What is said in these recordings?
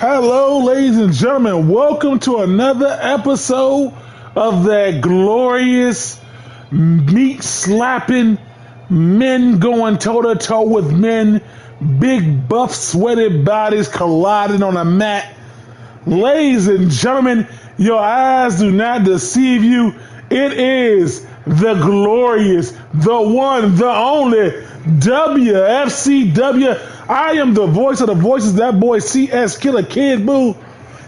Hello, ladies and gentlemen. Welcome to another episode of that glorious meat slapping, men going toe to toe with men, big buff sweated bodies colliding on a mat. Ladies and gentlemen, your eyes do not deceive you. It is the glorious, the one, the only Wfcw. I am the voice of the voices, that boy CS Killer Kid Boo,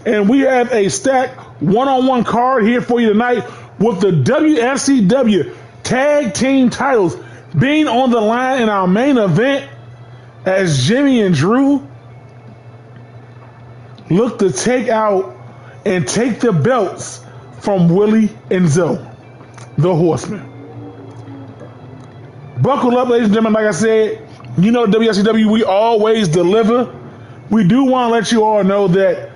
and we have a stacked one-on-one card here for you tonight with the Wfcw tag team titles being on the line in our main event as Jimmy and Drew look to take out and take the belts from Willie and Zoe, the Horsemen. Buckle up, ladies and gentlemen. Like I said, you know WFCW, we always deliver. We do want to let you all know that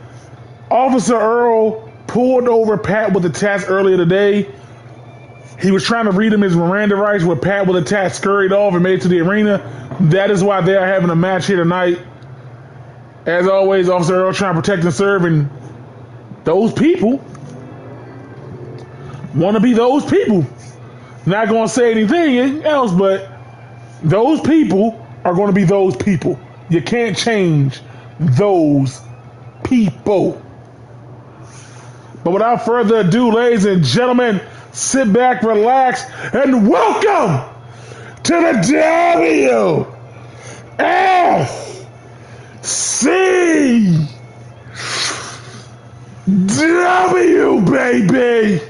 Officer Earl pulled over Pat with a task earlier today. He was trying to read him his Miranda rights, where Pat with a task scurried off and made it to the arena. That is why they are having a match here tonight. As always, Officer Earl trying to protect and serve, and those people want to be those people. Not going to say anything else, but those people are going to be those people. You can't change those people. But without further ado, ladies and gentlemen, sit back, relax, and welcome to the WFCW, baby.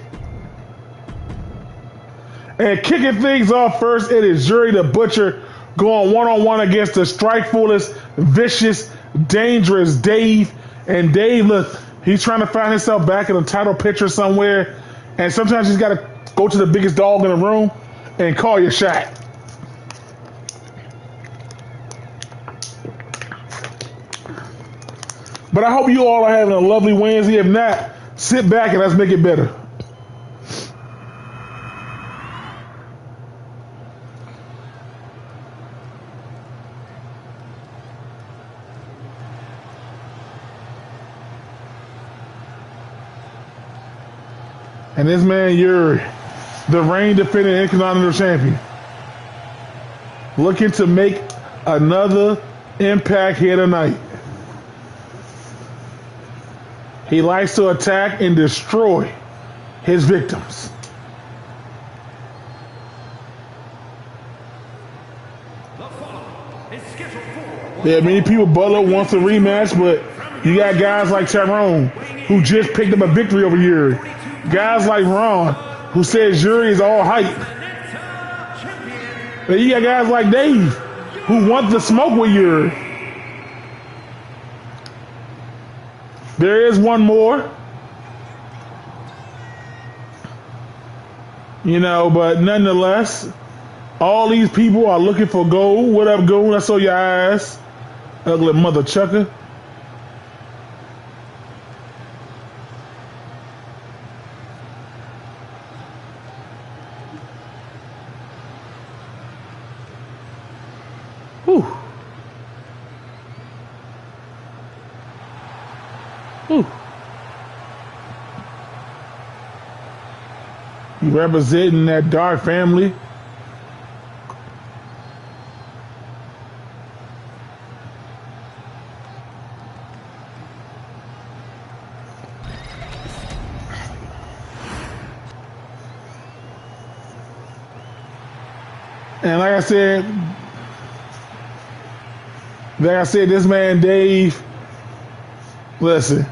And kicking things off first, it is Jury the Butcher going one-on-one against the strikefulest, vicious, dangerous Dave. And Dave, look, he's trying to find himself back in a title picture somewhere. And sometimes he's got to go to the biggest dog in the room and call your shot. But I hope you all are having a lovely Wednesday. If not, sit back and let's make it better. And this man, you're the reigning defending Intercontinental Champion, looking to make another impact here tonight. He likes to attack and destroy his victims. Yeah, many people Butler wants a rematch, but you got guys like Tyrone who just picked up a victory over Yuri. Guys like Ron, who says Yuri is all hype. But you got guys like Dave, who want the smoke with Yuri. There is one more. But nonetheless, all these people are looking for gold. What up, gold? I saw your eyes. Ugly mother chucker. Whew. Whew. You representing that dark family. And like I said, this man Dave, listen,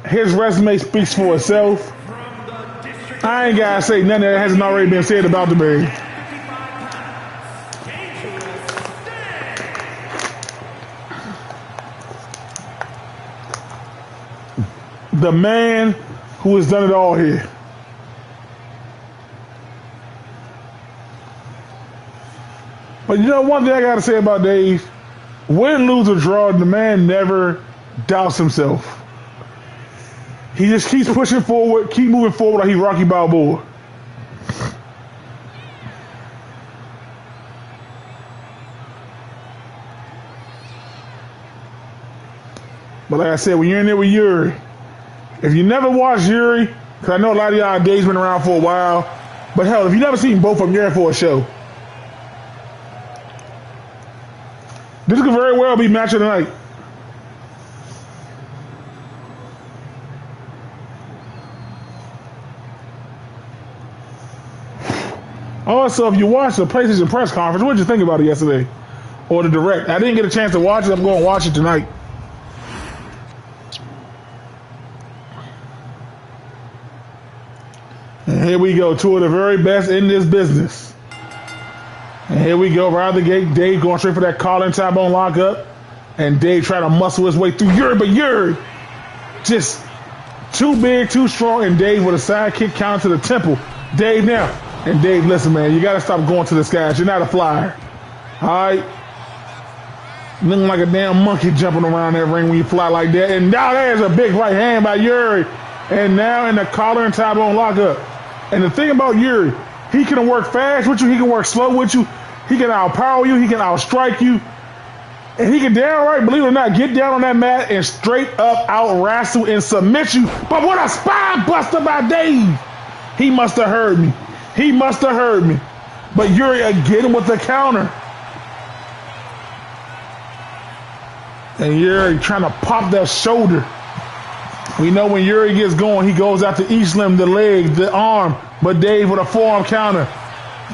his resume speaks for itself. I ain't gotta say nothing that hasn't already been said about the man. The man who has done it all here. But one thing I gotta say about Dave, win, lose, or draw, the man never doubts himself. He just keeps pushing forward, keep moving forward like he's Rocky Balboa. But But like I said, when you're in there with Yuri, if you never watched Yuri, because I know a lot of y'all Dave's been around for a while, but hell, if you never seen both of them, you're in for a show. This could very well be match of the night. Also, if you watched the PlayStation press conference, what did you think about it yesterday? Or the direct? I didn't get a chance to watch it. I'm going to watch it tonight. And here we go. Two of the very best in this business. And here we go. Right out the gate. Dave going straight for that Colin Tabone lockup. And Dave trying to muscle his way through Yuri. But Yuri just too big, too strong. And Dave with a side kick counter to the temple. Dave now. And Dave, listen, man, you got to stop going to the skies. You're not a flyer. All right? Looking like a damn monkey jumping around that ring when you fly like that. And now there's a big right hand by Yuri. And now in the collar and Tabone lockup. And the thing about Yuri, he can work fast with you. He can work slow with you. He can outpower you. He can outstrike you. And he can downright, believe it or not, get down on that mat and straight up out wrestle and submit you. But what a spine buster by Dave. He must have heard me. He must have heard me. But Yuri again with the counter. And Yuri trying to pop that shoulder. We know when Yuri gets going, he goes after each limb, the leg, the arm. But Dave with a forearm counter.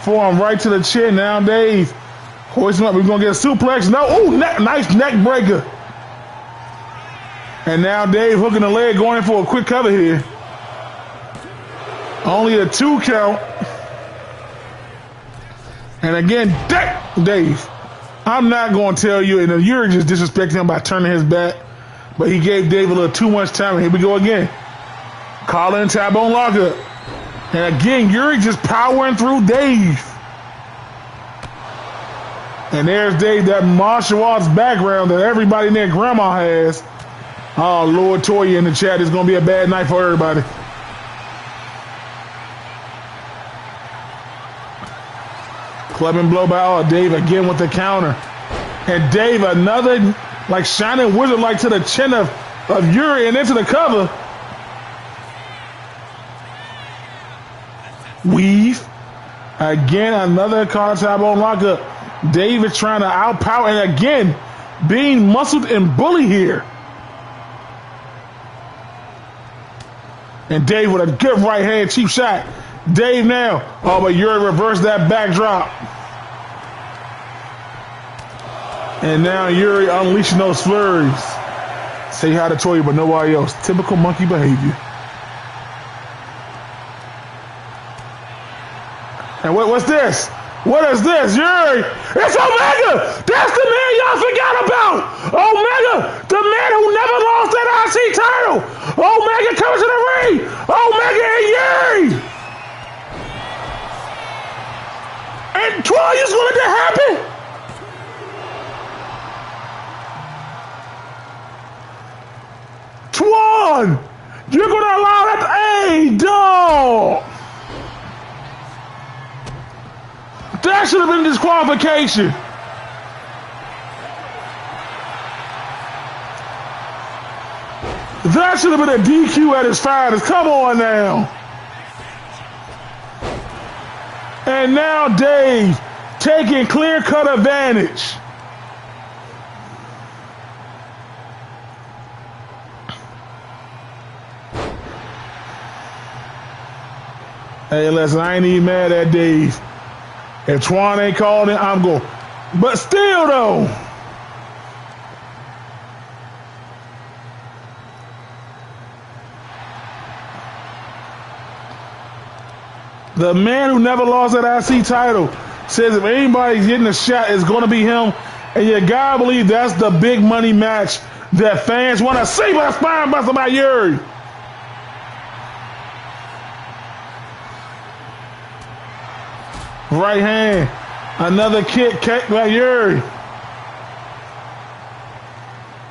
Forearm right to the chin. Now Dave hoist him up. We're going to get a suplex. No. Ooh, nice neck breaker. And now Dave hooking the leg, going in for a quick cover here. Only a 2 count. And again, Dave, I'm not going to tell you, and Yuri just disrespecting him by turning his back, but he gave Dave a little too much time, and here we go again. Colin Tabone lockup. And again, Yuri just powering through Dave. And there's Dave, that martial arts background that everybody in their grandma has. Oh, Lord Toya in the chat, it's going to be a bad night for everybody. Club and blow by Dave again with the counter. And Dave, another like shining wizard like to the chin of Yuri and into the cover. Weave. Again, another Colin Tabone lockup. Dave is trying to outpower and again being muscled and bullied here. And Dave with a good right hand cheap shot. Dave now. Oh, but Yuri reversed that backdrop. And now Yuri unleashing those flurries. Say hi to Toya, but nobody else. Typical monkey behavior. And what's this? What is this? Yuri! It's Omega! That's the man y'all forgot about! Omega! The man who never lost that IC title! Omega comes to the ring! Omega and Yuri! And Troy is going to happen? Twan! You're going to allow that? Hey, dog! That should have been disqualification. That should have been a DQ at its finest. Come on now. And now Dave taking clear-cut advantage. Hey, listen, I ain't even mad at Dave. If Twan ain't called it, I'm going. But still, though. The man who never lost that IC title says if anybody's getting a shot, it's going to be him. And you got to believe that's the big money match that fans want to see. But spine buster by Yuri. Right hand. Another kick by Yuri.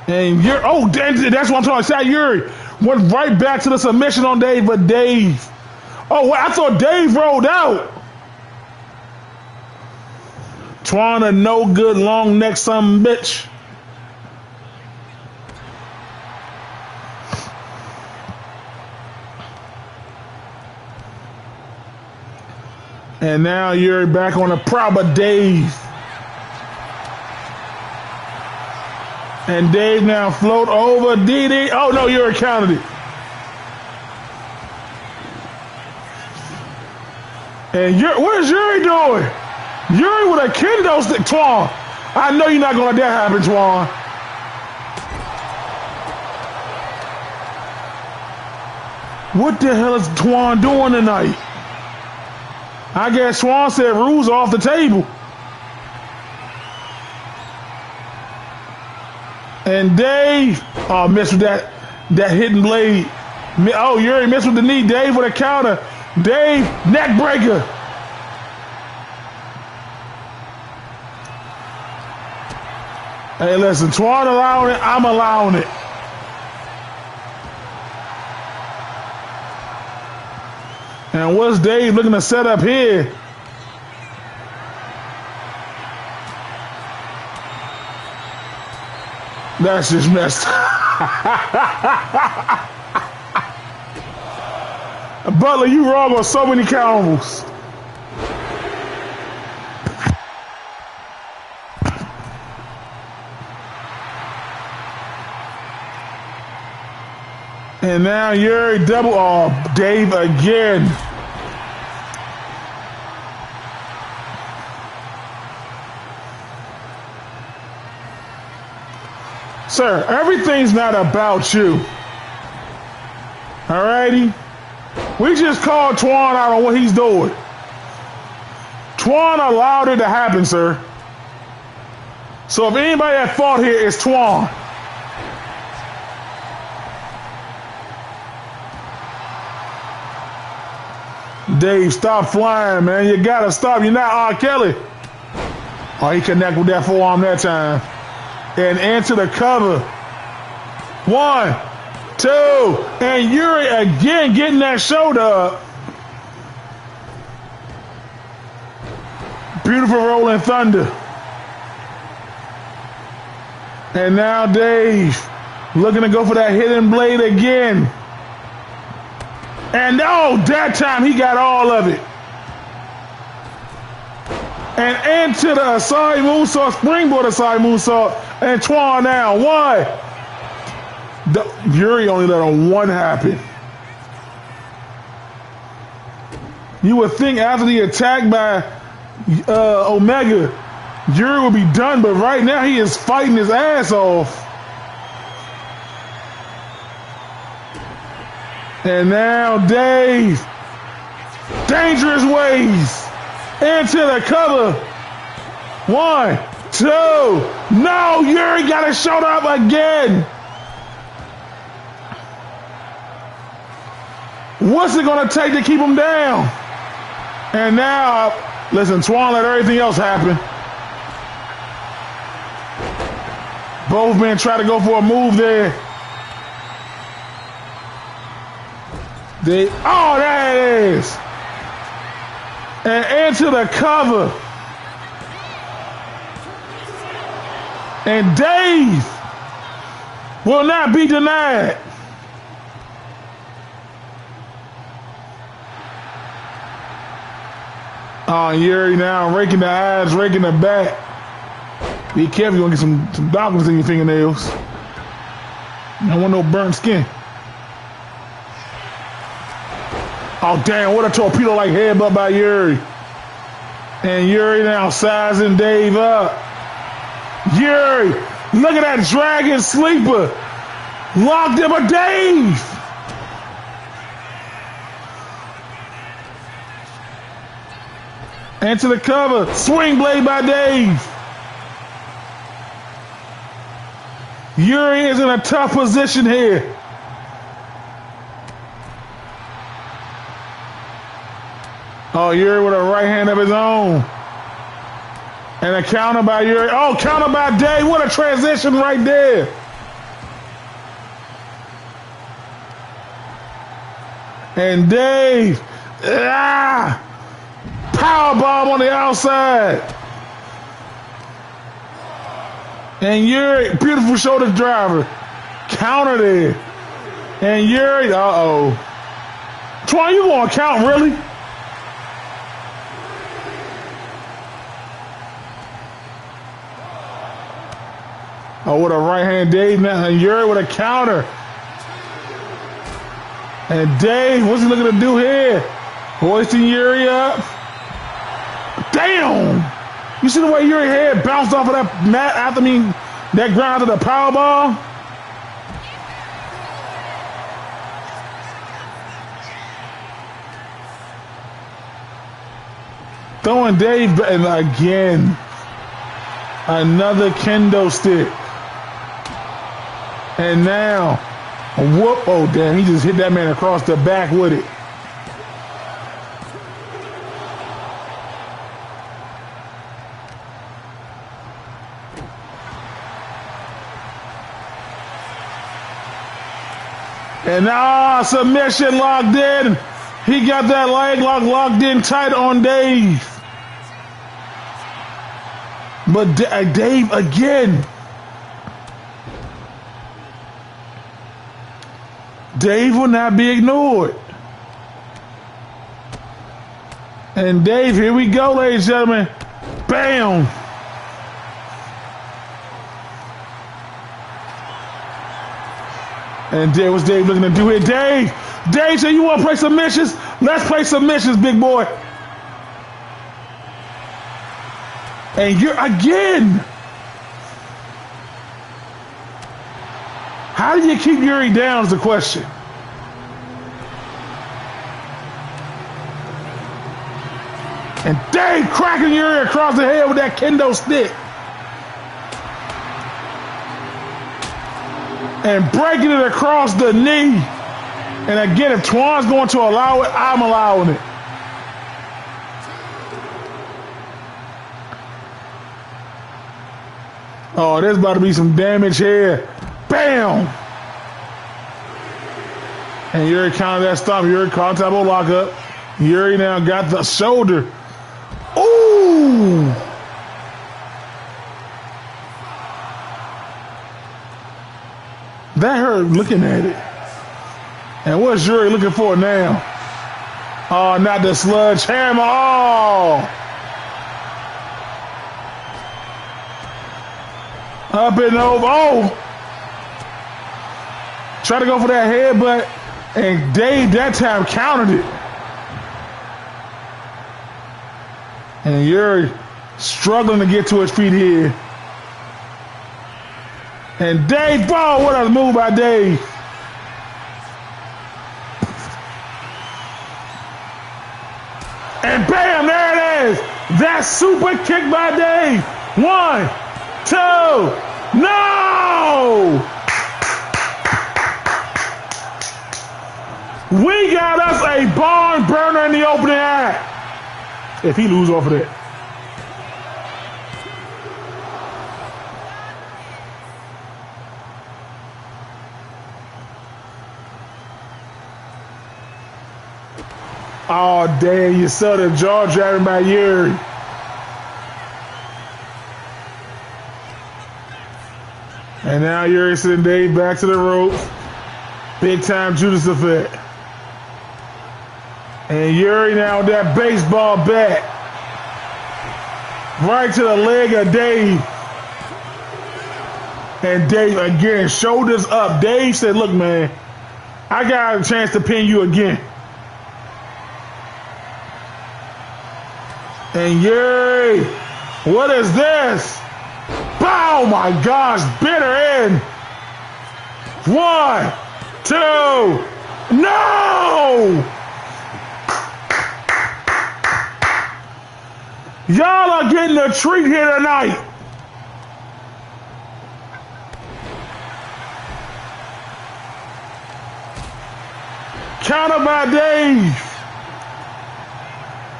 And Yuri. Oh, that's what I'm talking about. Yuri went right back to the submission on Dave, but Dave. Oh, wait, I thought Dave rolled out. Twan a no good long neck some bitch. And now you're back on the proper Dave. And Dave now float over DD. Oh no, Yuri countered it. And what is Yuri doing? Yuri with a kendo stick. Twan, I know you're not going to let that happen, Twan. What the hell is Twan doing tonight? I guess Twan said rules off the table. And Dave, oh, missed with that hidden blade. Oh, Yuri missed with the knee. Dave with a counter. Dave, neck breaker. Hey, listen, Twan allowing it, I'm allowing it. And what's Dave looking to set up here? That's just messed up. Butler, you wrong on so many combos. And now Yuri double, oh, Dave again. Sir, everything's not about you. Alrighty? We just called Twan out on what he's doing. Twan allowed it to happen, sir. So if anybody at fault here, it's Twan. Dave, stop flying, man. You gotta stop. You're not R. Kelly. Oh, he connected with that forearm that time. And into the cover. 1, 2, and Yuri again getting that shoulder up. Beautiful rolling thunder. And now Dave looking to go for that hidden blade again. And oh, that time he got all of it. And into the Asai moonsault, springboard Asai moonsault, and Twan now. 1. Yuri only let a 1 happen. You would think after the attack by Omega, Yuri would be done, but right now he is fighting his ass off. And now Dave, dangerous ways, into the cover. 1, 2, no, Yuri got his shoulder up again. What's it gonna take to keep him down? And now, listen, Twan let everything else happen. Both men try to go for a move there. Oh, there it is. And into the cover. And Dave will not be denied. Oh, Yuri now raking the eyes, raking the back. Be careful, you're gonna get some darkness in your fingernails. I don't want no burnt skin. Oh, damn, what a torpedo-like headbutt by Yuri. And Yuri now sizing Dave up. Yuri, look at that dragon sleeper. Locked him a Dave. Into the cover, swing blade by Dave. Yuri is in a tough position here. Oh, Yuri with a right hand of his own. And a counter by Yuri. Oh, counter by Dave. What a transition right there. And Dave. Power bomb on the outside. And Yuri, beautiful shoulder driver. Counter there. And Yuri, uh-oh. Twan, you gonna count, really? Oh, with a right hand, Dave now, and Yuri with a counter. And Dave, what's he looking to do here? Hoisting Yuri up. Damn! You see the way Yuri head bounced off of that mat after that ground to the power ball? Throwing Dave, and again, another kendo stick. And now, whoop, oh damn, he just hit that man across the back with it. And now submission locked in. He got that leg lock locked in tight on Dave. But Dave again. Dave will not be ignored. And Dave, here we go, ladies and gentlemen. Bam. And Dave, what's Dave looking to do here? Dave said, you want to play submissions? Let's play submissions, big boy. And you're again. How do you keep Yuri down is the question. And Dave cracking Yuri across the head with that kendo stick. And breaking it across the knee. And again, if Twan's going to allow it, I'm allowing it. Oh, there's about to be some damage here. Bam! And Yuri countered that stomp. Yuri caught top of lockup. Yuri now got the shoulder. Ooh! That hurt looking at it. And what's Yuri looking for now? Oh, not the sludge hammer. Oh! Up and over. Oh! Try to go for that headbutt. And Dave that time countered it. And Yuri struggling to get to his feet here. And Dave, oh, what a move by Dave. And bam, there it is. That super kick by Dave. 1, 2, no! We got us a barn burner in the opening act. If he lose off of that. Oh, damn, you saw the jaw driving by Yuri. And now Yuri sending Dave back to the ropes. Big time Judas effect. And Yuri now with that baseball bat. Right to the leg of Dave. And Dave again, shoulders up. Dave said, look, man, I got a chance to pin you again. And Yuri, what is this? Oh my gosh, bitter end. 1, 2, no! Y'all are getting a treat here tonight. Counter by Dave.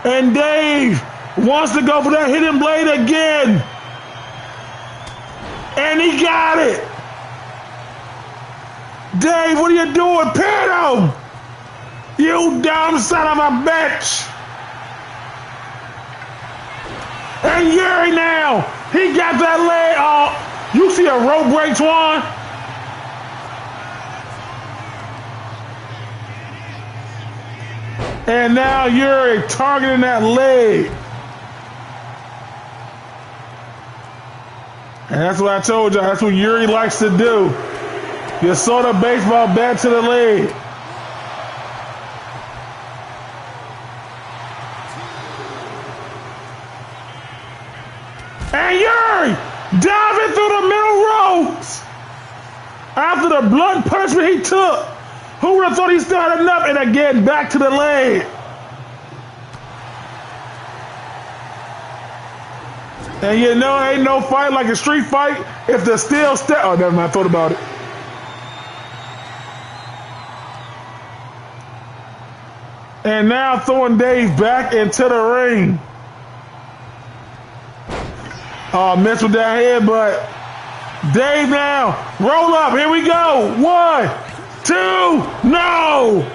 And Dave wants to go for that hidden blade again. And he got it. Dave, what are you doing? Pin him. You dumb son of a bitch. And Yuri now, he got that leg off. You see a rope break, Twan? And now Yuri targeting that leg. And that's what I told y'all. That's what Yuri likes to do. You saw the baseball bat to the leg. And Yuri diving through the middle ropes. After the blunt punishment he took, who would have thought he still had enough? And again, back to the leg. And you know, ain't no fight like a street fight if the steel step. Oh, never mind. I thought about it. And now throwing Dave back into the ring. Oh, messed with that head, but Dave now. Roll up. Here we go. 1, 2, no.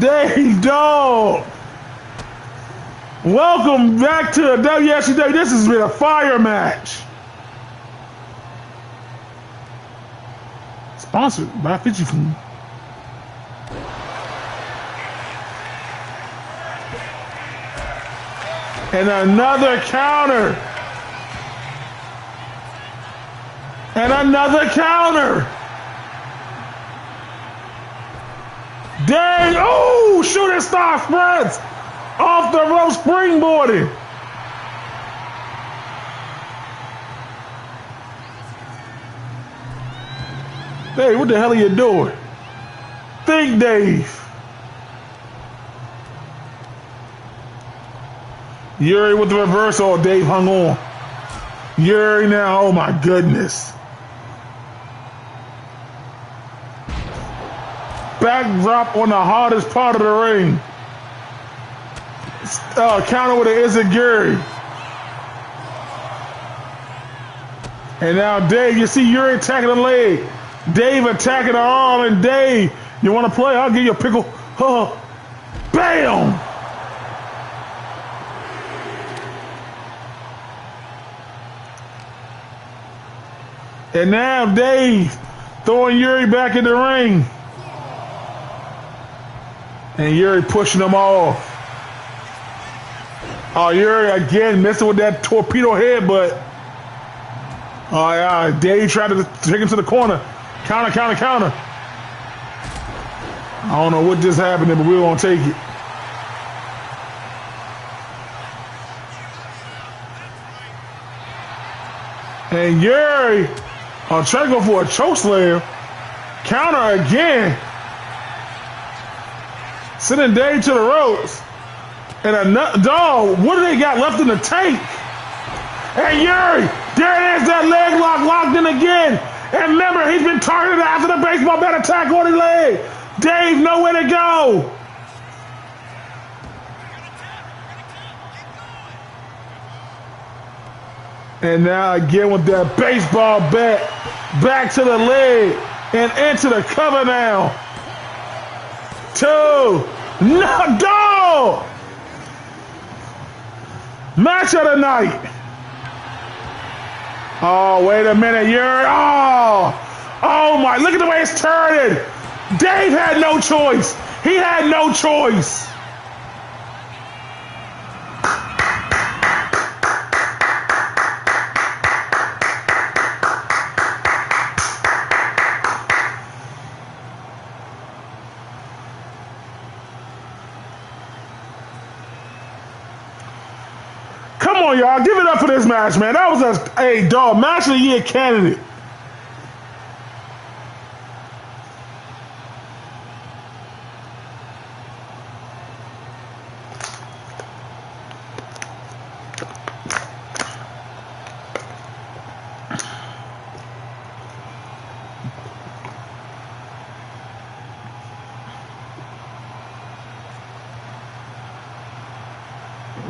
Dave, dog. Welcome back to the WFCW. This has been a fire match. Sponsored by Fiji Food. And another counter. And another counter. Dang. Oh, shooting star spreads. Off the rope springboarding. Dave, what the hell are you doing? Think, Dave. Yuri with the reversal. Dave hung on. Yuri now. Oh my goodness. Backdrop on the hardest part of the ring. Counter with an enziguri. And now Dave, you see Yuri attacking the leg. Dave attacking the arm, and Dave, you want to play? I'll give you a pickle. Bam! And now Dave throwing Yuri back in the ring. And Yuri pushing him off. Oh, Yuri again messing with that torpedo head, but Dave tried to take him to the corner. Counter, counter, counter. I don't know what just happened there, but we're going to take it. And Yuri trying to go for a chokeslam. Counter again. Sending Dave to the ropes. And dog, what do they got left in the tank? And Yuri, there it is, that leg lock locked in again. And remember, he's been targeted after the baseball bat attack on his leg. Dave, nowhere to go. And now again with that baseball bat, back to the leg and into the cover now. 2, no, dog. Match of the night. Oh, wait a minute. Oh my, look at the way it's turning. Dave had no choice. He had no choice. Come on, y'all. Give it up for this match, man. That was a dog match of the year candidate.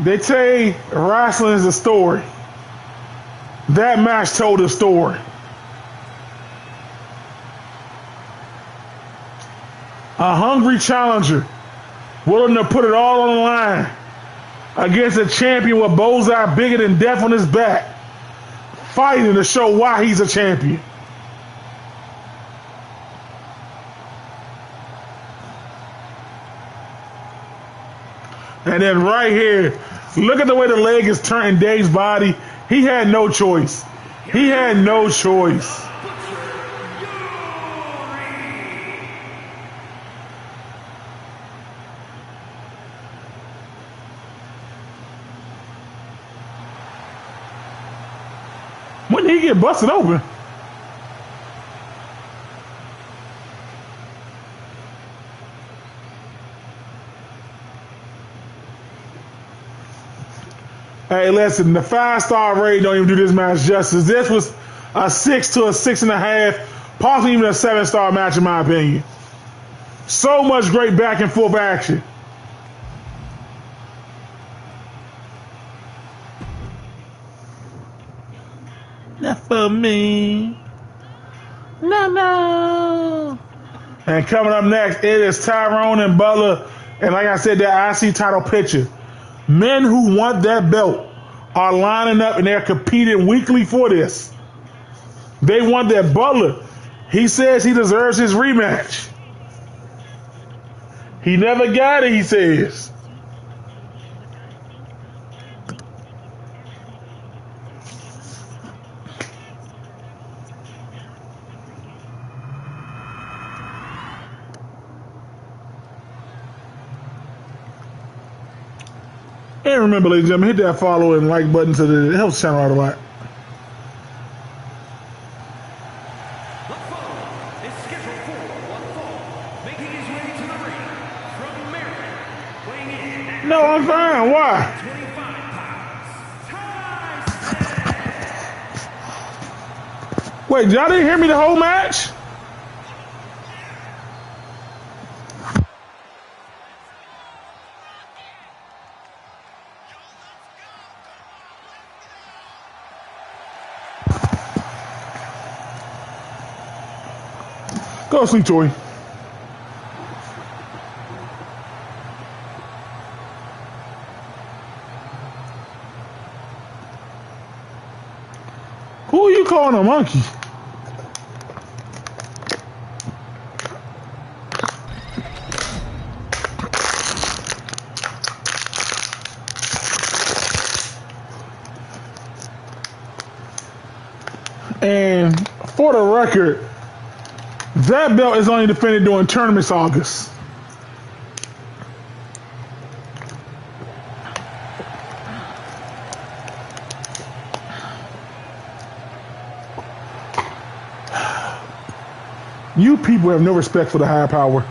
They say wrestling is a story. That match told a story. A hungry challenger willing to put it all on the line against a champion with bullseye bigger than death on his back, fighting to show why he's a champion. And then right here, Look at the way the leg is turning Dave's body. He had no choice. He had no choice. When did he get busted open? Hey, listen, the 5-star rating don't even do this match justice. This was a 6 to a 6.5, possibly even a 7-star match in my opinion. So much great back and forth action. Not for me. No. And coming up next, it is Tyrone and Butler. And like I said, that IC title picture. Men who want that belt are lining up and they're competing weekly for this. They want that. Butler, he says he deserves his rematch. He never got it, he says. And remember, ladies and gentlemen, hit that follow and like button to the helps channel out a lot. No, I'm fine. Why? Wait, y'all didn't hear me the whole match? Go to sleep, Tori. Who are you calling a monkey? And for the record, that belt is only defended during tournaments August. You people have no respect for the higher power.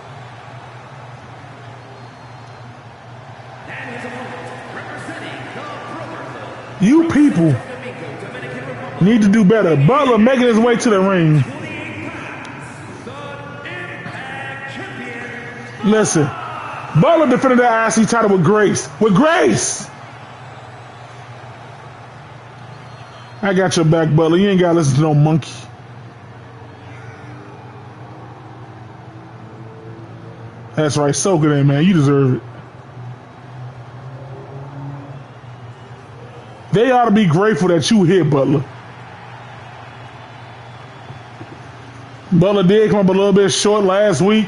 You people need to do better. Butler making his way to the ring. Listen, Butler defended that IC title with grace. With grace! I got your back, Butler. You ain't got to listen to no monkey. That's right. Soak it in, man. You deserve it. They ought to be grateful that you hit, Butler. Butler did come up a little bit short last week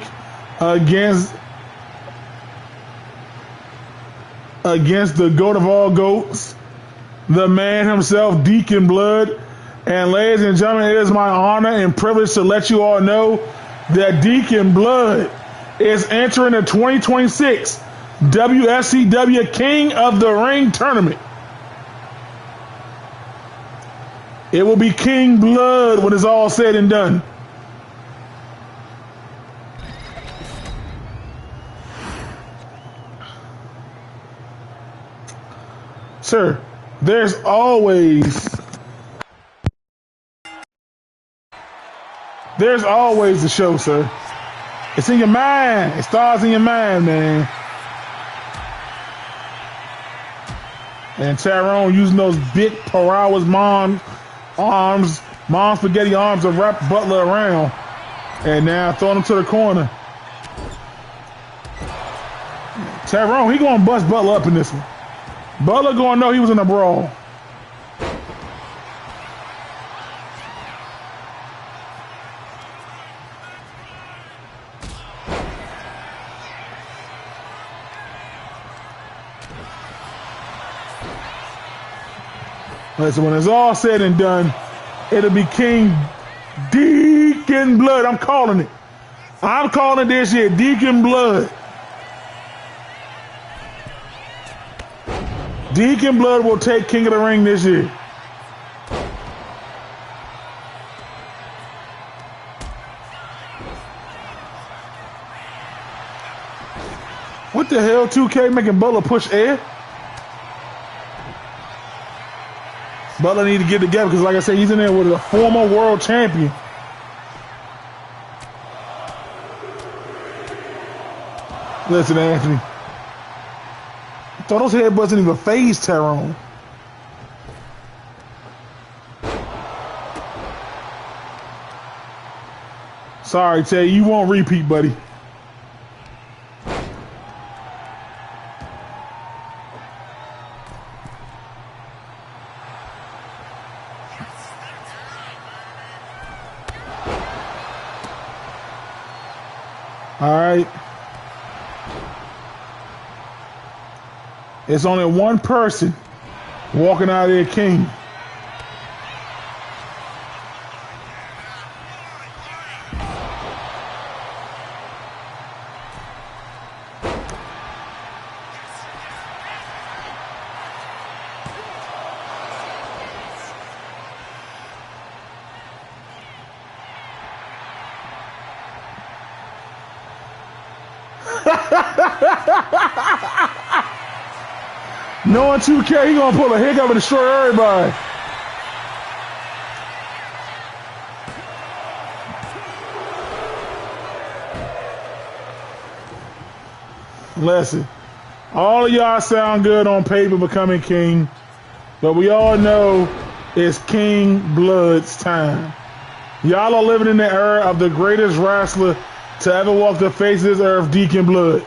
against the GOAT of all GOATs, the man himself, Deacon Blood. And ladies and gentlemen, it is my honor and privilege to let you all know that Deacon Blood is entering the 2026 WFCW King of the Ring tournament. It will be King Blood when it's all said and done. Sir, there's always the show, sir. It's in your mind. It starts in your mind, man. And Tyrone using those big Parawas mom spaghetti arms to wrap Butler around. And now throwing him to the corner. Tyrone, he gonna bust Butler up in this one. Butler gonna know he was in a brawl. Listen, when it's all said and done, it'll be King Deacon Blood. I'm calling it. I'm calling this year Deacon Blood. Deacon Blood will take King of the Ring this year. What the hell, 2K making Butler push air? Butler need to get together because, like I said, he's in there with a former world champion. Listen, Anthony. I thought those headbutts didn't even phase Tyrone. Sorry, Tay, you won't repeat, buddy. All right. It's only one person walking out of there, King. Knowing 2K, he gonna pull a hiccup and destroy everybody. Listen, all of y'all sound good on paper becoming king, but we all know it's King Blood's time. Y'all are living in the era of the greatest wrestler to ever walk the face of this earth, Deacon Blood.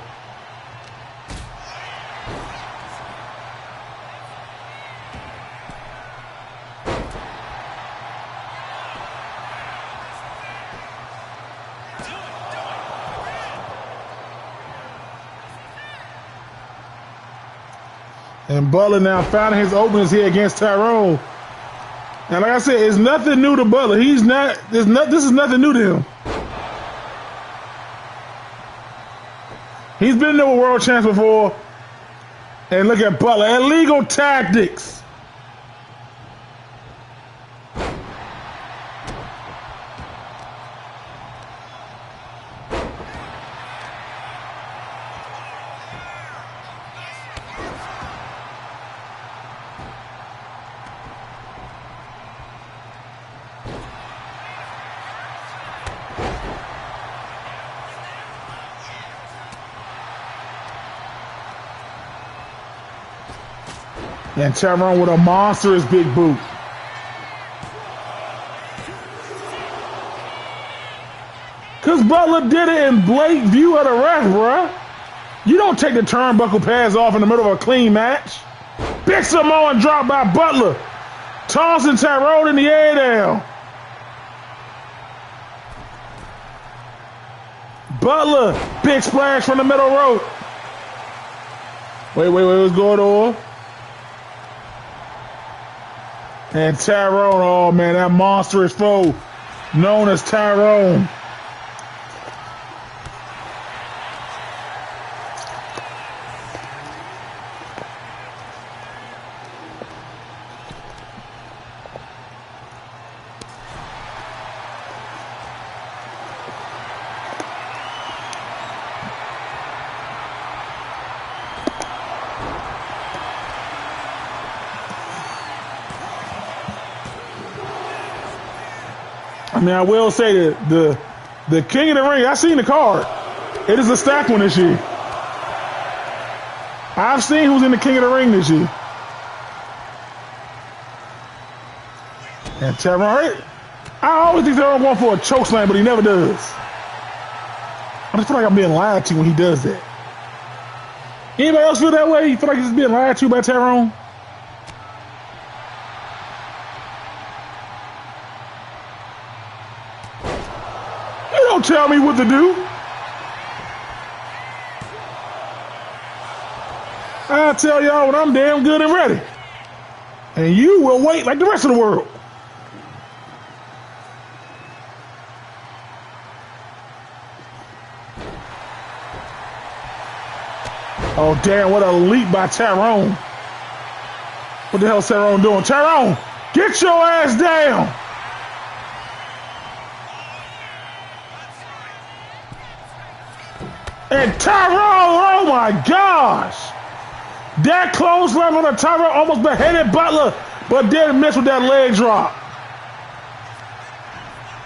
And Butler now finding his openings here against Tyrone. And like I said, it's nothing new to Butler. This is nothing new to him. He's been there with world champs before. And look at Butler. Illegal tactics. And Tyrone with a monstrous big boot. Because Butler did it in blatant view of the ref, bruh. You don't take the turnbuckle pads off in the middle of a clean match. Big Samoan drop by Butler. Tossing Tyrone in the air down. Butler, big splash from the middle rope. Wait, what's going on? And Tyrone, oh man, that monstrous foe known as Tyrone. I mean, I will say that the King of the Ring, I seen the card. It is a stacked one this year. I've seen who's in the King of the Ring this year. And Tyrone, I always think Tyrone going for a choke slam, but he never does. I just feel like I'm being lied to when he does that. Anybody else feel that way? You feel like he's being lied to by Tyrone? Don't tell me what to do. I'll tell y'all when I'm damn good and ready. And you will wait like the rest of the world. Oh, damn, what a leap by Tyrone. What the hell is Tyrone doing? Tyrone, get your ass down. And Tyrone, oh my gosh. That clothesline on the Tyrone almost beheaded Butler, but didn't miss with that leg drop.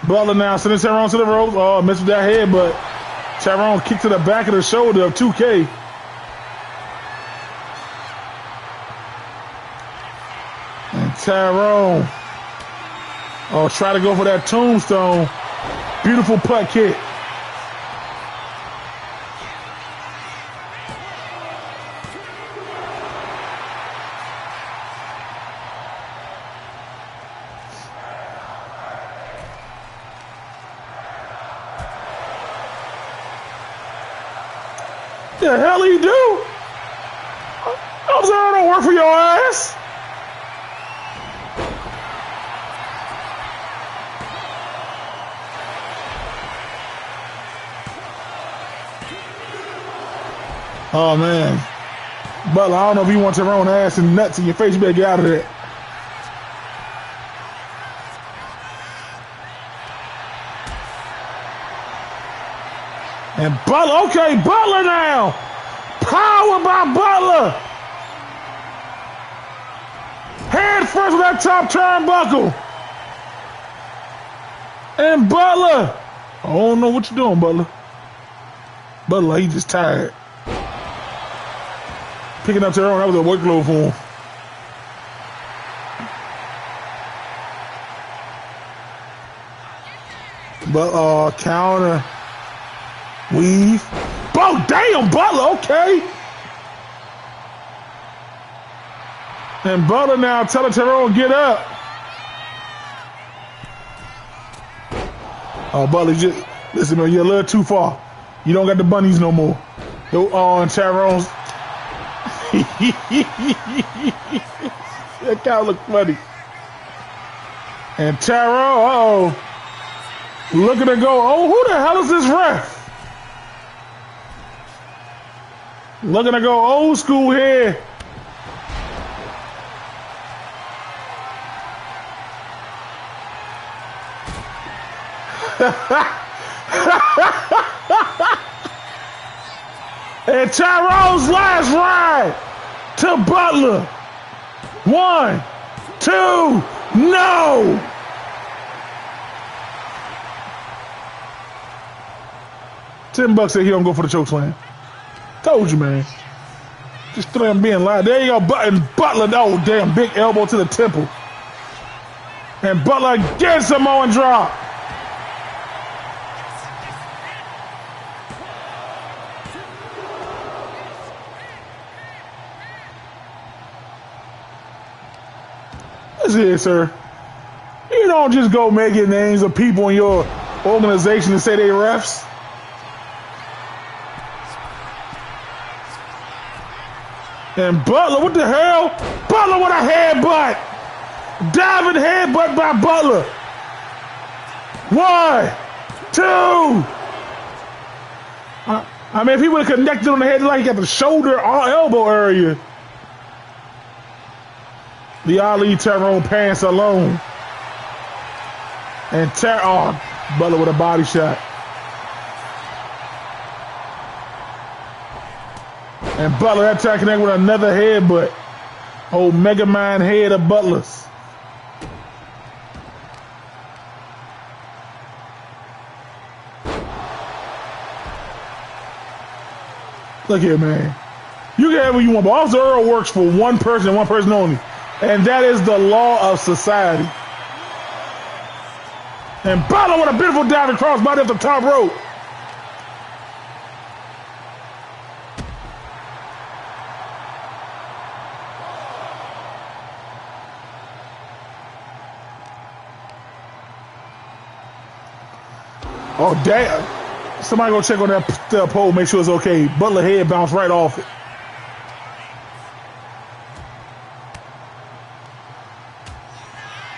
Butler now sending Tyrone to the ropes. Oh, missed with that head, but Tyrone kicked to the back of the shoulder of 2K. And Tyrone, oh, try to go for that tombstone. Beautiful putt kick. The hell you do? I'm sorry, I don't work for your ass. Oh man, Butler, I don't know if you want your own ass and nuts in your face. You better get out of there. And Butler, okay, Butler now. Power by Butler. Head first with that top turnbuckle. And Butler. I don't know what you're doing, Butler. Butler, he just tired. Picking up Tyrone, that was a workload for him. But counter. Weave. Oh, damn, Butler, okay. And Butler now telling Tyrone, get up. Oh, Butler, just, listen, man, you're a little too far. You don't got the bunnies no more. Oh, and Tyrone's. That kind of look funny. And Tyrone, looking to go, oh, who the hell is this ref? Looking to go old school here. And Tyrone's last ride to Butler. 1, 2, no! $10 said he don't go for the choke slam. Told you, man. Just throw him being live. There you go, Butler. Oh, damn, big elbow to the temple. And Butler gets Samoan drop. Listen here, sir. You don't just go making names of people in your organization and say they refs. And Butler, what the hell? Butler with a headbutt. Diving headbutt by Butler. 1, 2. I mean, if he would have connected on the head like he got the shoulder or elbow area. The Ali Tyrone pants alone. And Butler with a body shot. And Butler that time connected with another headbutt. Old Mega Mind head of Butler's. Look here, man. You can have what you want, but Officer Earl works for one person and one person only. And that is the law of society. And Butler with a beautiful diving crossbody up the top rope. Oh, damn. Somebody go check on that pole, make sure it's okay. Butler head bounced right off it.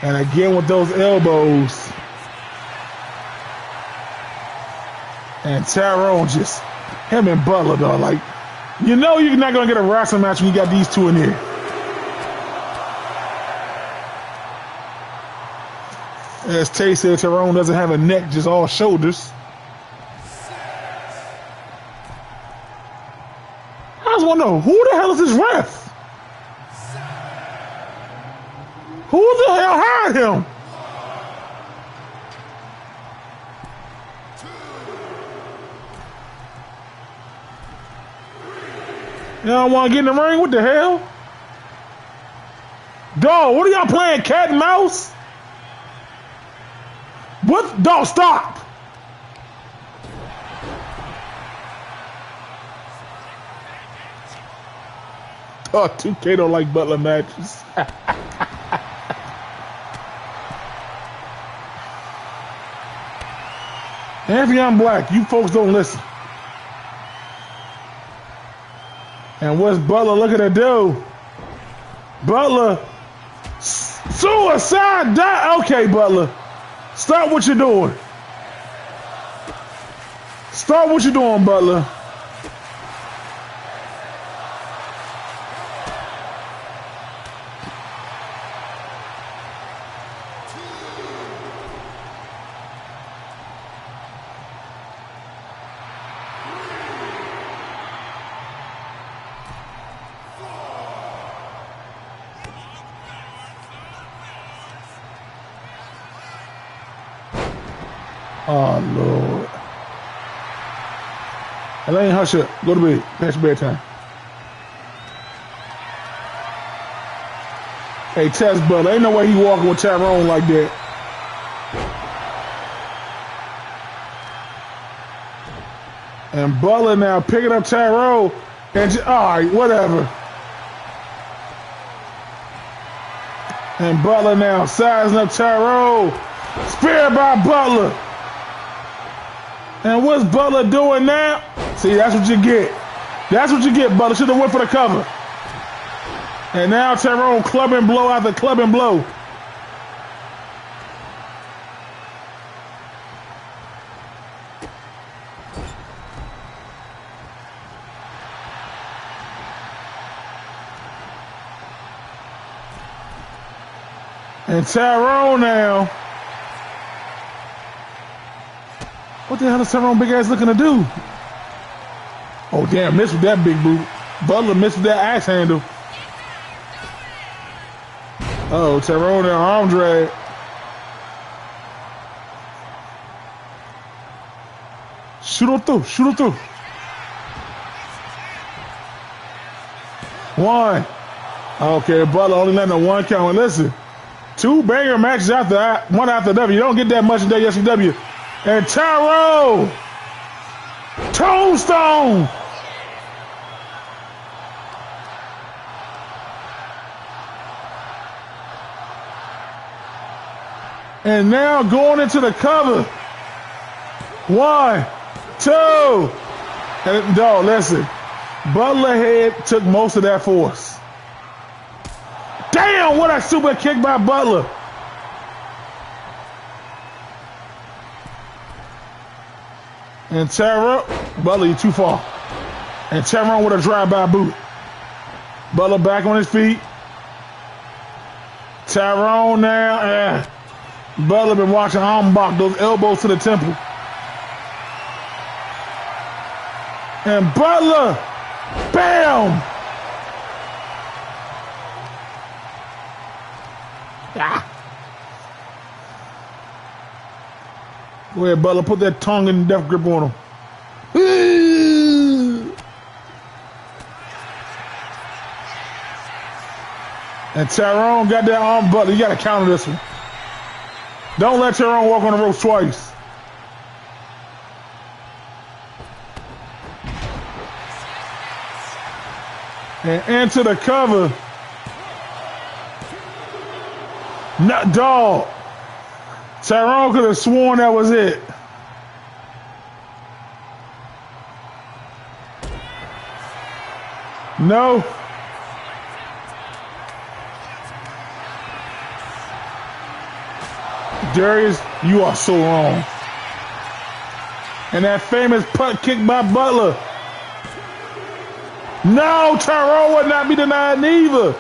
And again with those elbows. And Tyrone just, him and Butler, though, like, you know you're not going to get a wrestling match when you got these two in here. As Tay said, Tyrone doesn't have a neck, just all shoulders. I was wondering, who the hell is this ref? Who the hell hired him? Y'all want to get in the ring? What the hell? Dog, what are y'all playing, cat and mouse? What? Dog, stop! Oh, 2K don't like Butler matches. Anthony, I'm black. You folks don't listen. And what's Butler looking to do? Butler, suicide dive. Okay, Butler, stop what you're doing. Stop what you're doing, Butler. Oh, Lord. Elaine, hush up. Go to bed. Past your bedtime. Hey, Tess Butler, ain't no way he walking with Tyrone like that. And Butler now picking up Tyrone. And all right, whatever. And Butler now sizing up Tyrone. Spear by Butler. And what's Butler doing now? See, that's what you get. That's what you get, Butler. Should have went for the cover. And now Tyrone clubbing blow after clubbing blow. And Tyrone now. What the hell is Tyrone big ass looking to do? Oh, damn, missed with that big boot. Butler missed with that axe handle. Uh-oh, Tyrone in arm drag. Shoot him through, shoot him through. One. Okay, Butler only letting a one count. And listen, two banger matches after one after another. You don't get that much in WCW. And Tyrone, Tombstone. And now going into the cover. 1, 2. And dog, listen. Butler head took most of that force. Damn, what a super kick by Butler. And Tyrone, Butler, you too far. And Tyrone with a drive-by boot. Butler back on his feet. Tyrone now. Butler been watching Armbach, those elbows to the temple. And Butler, bam! Ah. Go ahead, Butler, put that tongue in death grip on him. And Tyrone got that arm, Butler. You got to counter this one. Don't let Tyrone walk on the ropes twice. And into the cover. Not dog. Tyrone could have sworn that was it. No. Darius, you are so wrong. And that famous punt kick by Butler. No, Tyrone would not be denied neither.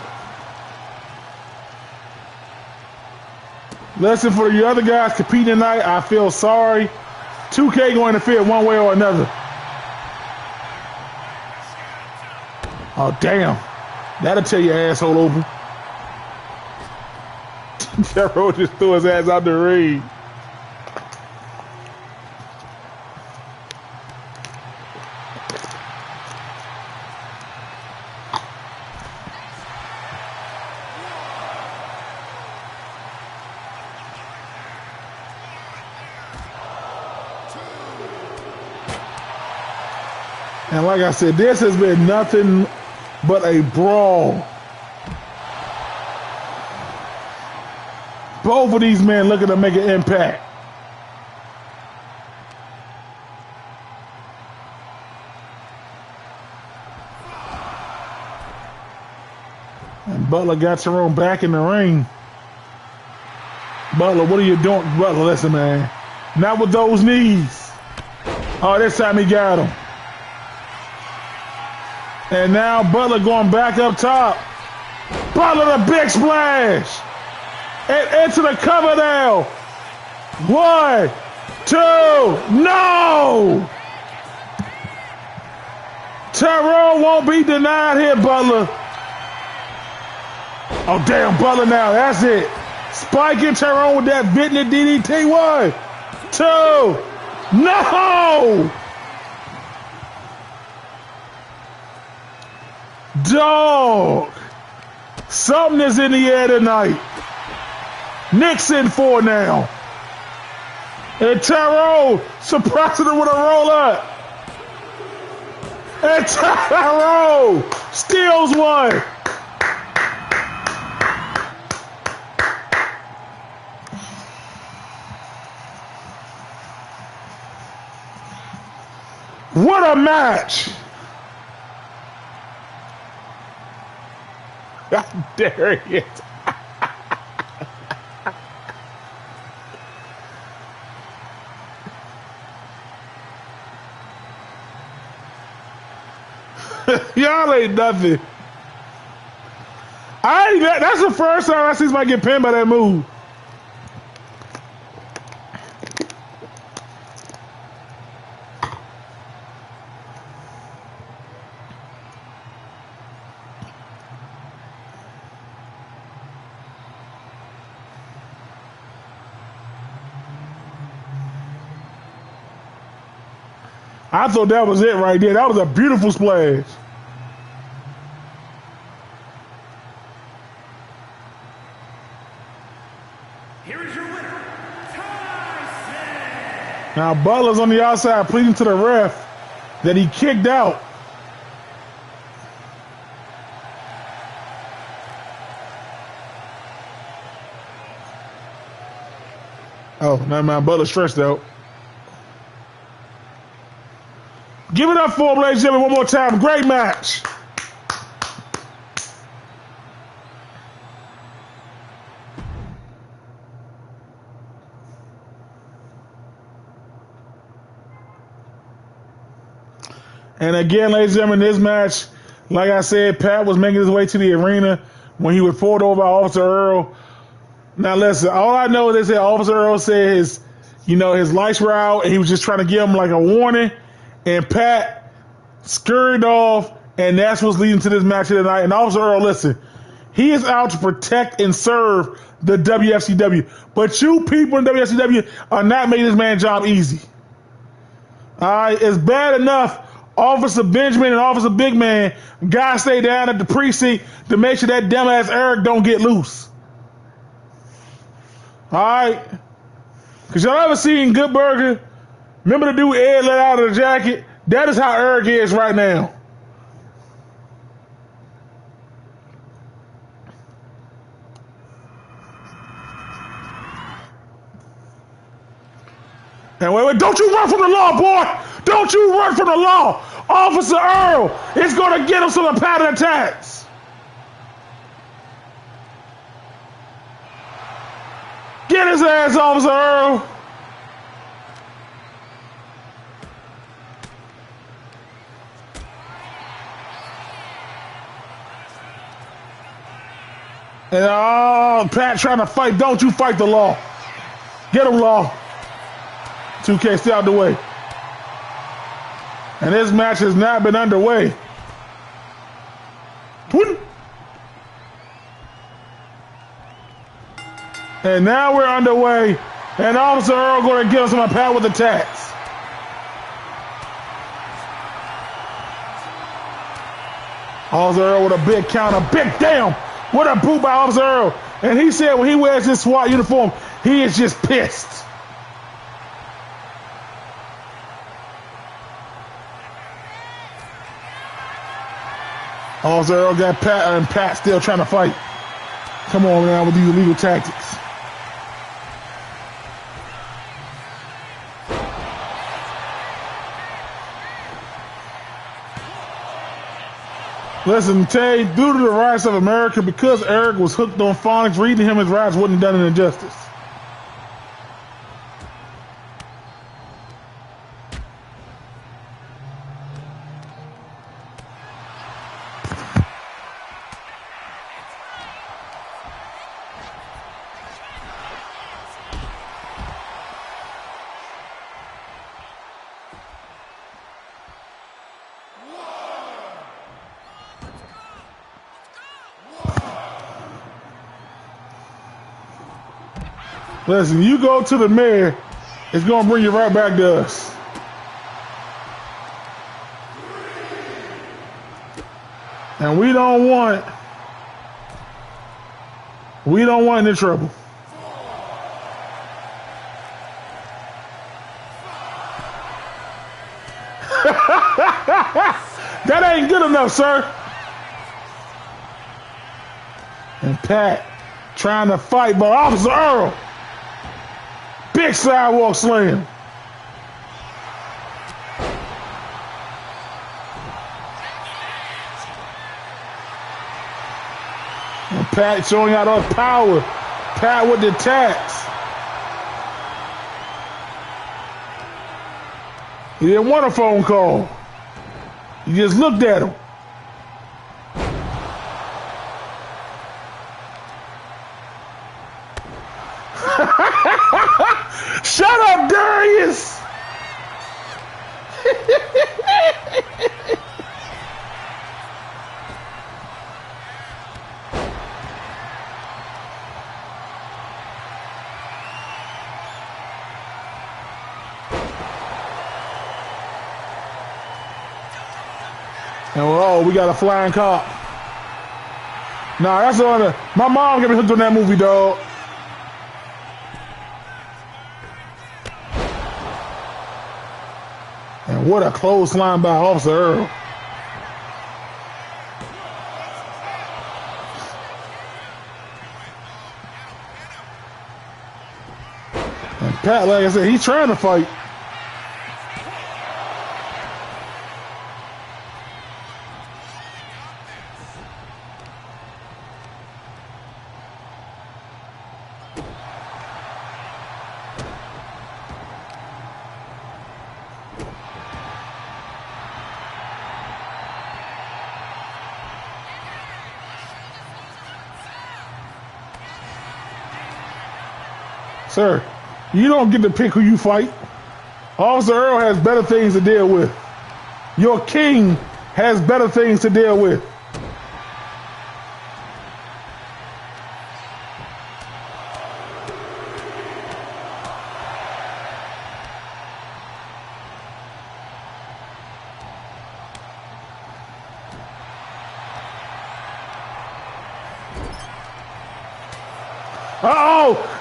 Listen, for the other guys competing tonight, I feel sorry. 2K going to interfere one way or another. Oh, damn. That'll tear your asshole open. Tyrone just threw his ass out the ring. And like I said, this has been nothing but a brawl. Both of these men looking to make an impact. And Butler got Tyrone back in the ring. Butler, what are you doing? Butler, listen, man. Not with those knees. Oh, this time he got him. And now Butler going back up top. Butler, the big splash. And into the cover now. 1, 2, no! Tyrone won't be denied here, Butler. Oh, damn, Butler now. That's it. Spiking Tyrone with that Vintner DDT. 1, 2, no! Dog. Something is in the air tonight. Nixon 4 now. And Tyrone surprising him with a roll up. And Tyrone steals one. What a match. There he is. Y'all ain't nothing. That's the first time I see somebody get pinned by that move. I thought that was it right there. That was a beautiful splash. Here is your winner, Tyson. Now Butler's on the outside pleading to the ref that he kicked out. Oh, never mind. Butler stretched out. Give it up for him, ladies and gentlemen, one more time. Great match. And again, ladies and gentlemen, this match, like I said, Pat was making his way to the arena when he was pulled over by Officer Earl. Now listen, all I know is that Officer Earl said his lights were out and he was just trying to give him like a warning. And Pat scurried off, and that's what's leading to this match here tonight. And Officer Earl, listen, he is out to protect and serve the WFCW. But you people in WFCW are not making this man's job easy. All right, it's bad enough Officer Benjamin and Officer Big Man gotta stay down at the precinct to make sure that dumbass Eric don't get loose. All right? Because y'all ever seen Good Burger? Remember the dude Ed let out of the jacket? That is how Eric is right now. And wait, don't you run from the law, boy! Don't you run from the law! Officer Earl is going to get him some pattern attacks. Get Get his ass, Officer Earl. And Pat trying to fight. Don't you fight the law. Get him, law. 2K, stay out the way. And this match has not been underway. And now we're underway. And Officer Earl going to get us on a Pat with attacks. Officer Earl with a big counter. Big damn. What a boot by Officer Earl. And he said when he wears his SWAT uniform, he is just pissed. Officer Earl got Pat, and Pat still trying to fight. Come on now with these illegal tactics. Listen, Tay, due to the rights of America, because Eric was hooked on phonics, reading him his rights wouldn't have done an injustice. Listen, you go to the mayor, it's going to bring you right back to us. And we don't want any trouble. That ain't good enough, sir. And Pat trying to fight, but Officer Earl, big sidewalk slam. And Pat showing out all power. Pat with the attacks. He didn't want a phone call. He just looked at him. Shut up, Darius! And we got a flying cop. Nah, that's on the. My mom got me hooked on that movie, dog. And what a clothesline by Officer Earl. And Pat, like I said, he's trying to fight. Sir, you don't get to pick who you fight. Officer Earl has better things to deal with. Your king has better things to deal with.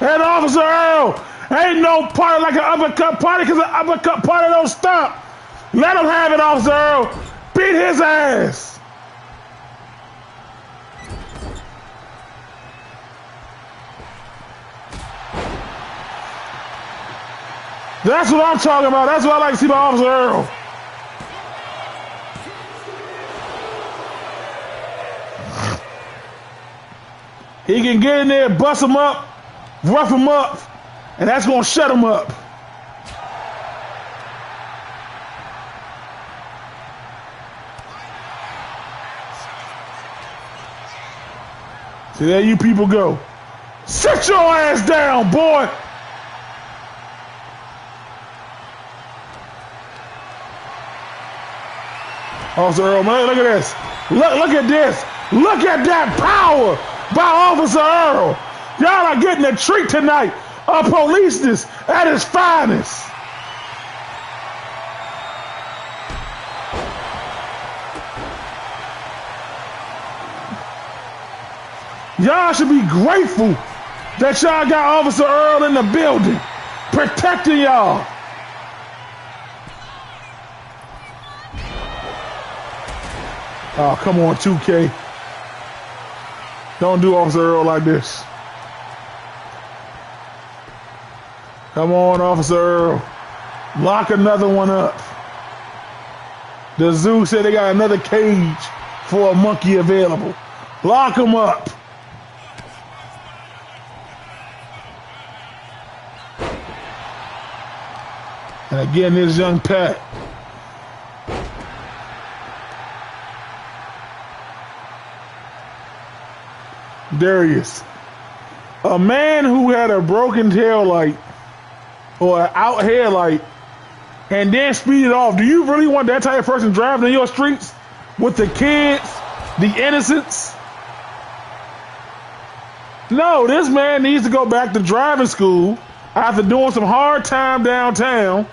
And Officer Earl ain't no party like an uppercut party because an uppercut party don't stop. Let him have it, Officer Earl. Beat his ass. That's what I'm talking about. That's what I like to see by Officer Earl. He can get in there, bust him up, rough him up, And that's going to shut him up. See, there you people go. Sit your ass down, boy. Officer Earl, man, look at this. Look at this. Look at that power by Officer Earl. Y'all are getting a treat tonight of policeness at its finest. Y'all should be grateful that y'all got Officer Earl in the building, protecting y'all. Oh, come on, 2K. Don't do Officer Earl like this. Come on, Officer Earl. Lock another one up. The zoo said they got another cage for a monkey available. Lock him up. And again, this young Pat. Darius. A man who had a broken tail light or an out headlight and then speeded off. Do you really want that type of person driving in your streets with the kids, the innocents? No, this man needs to go back to driving school after doing some hard time downtown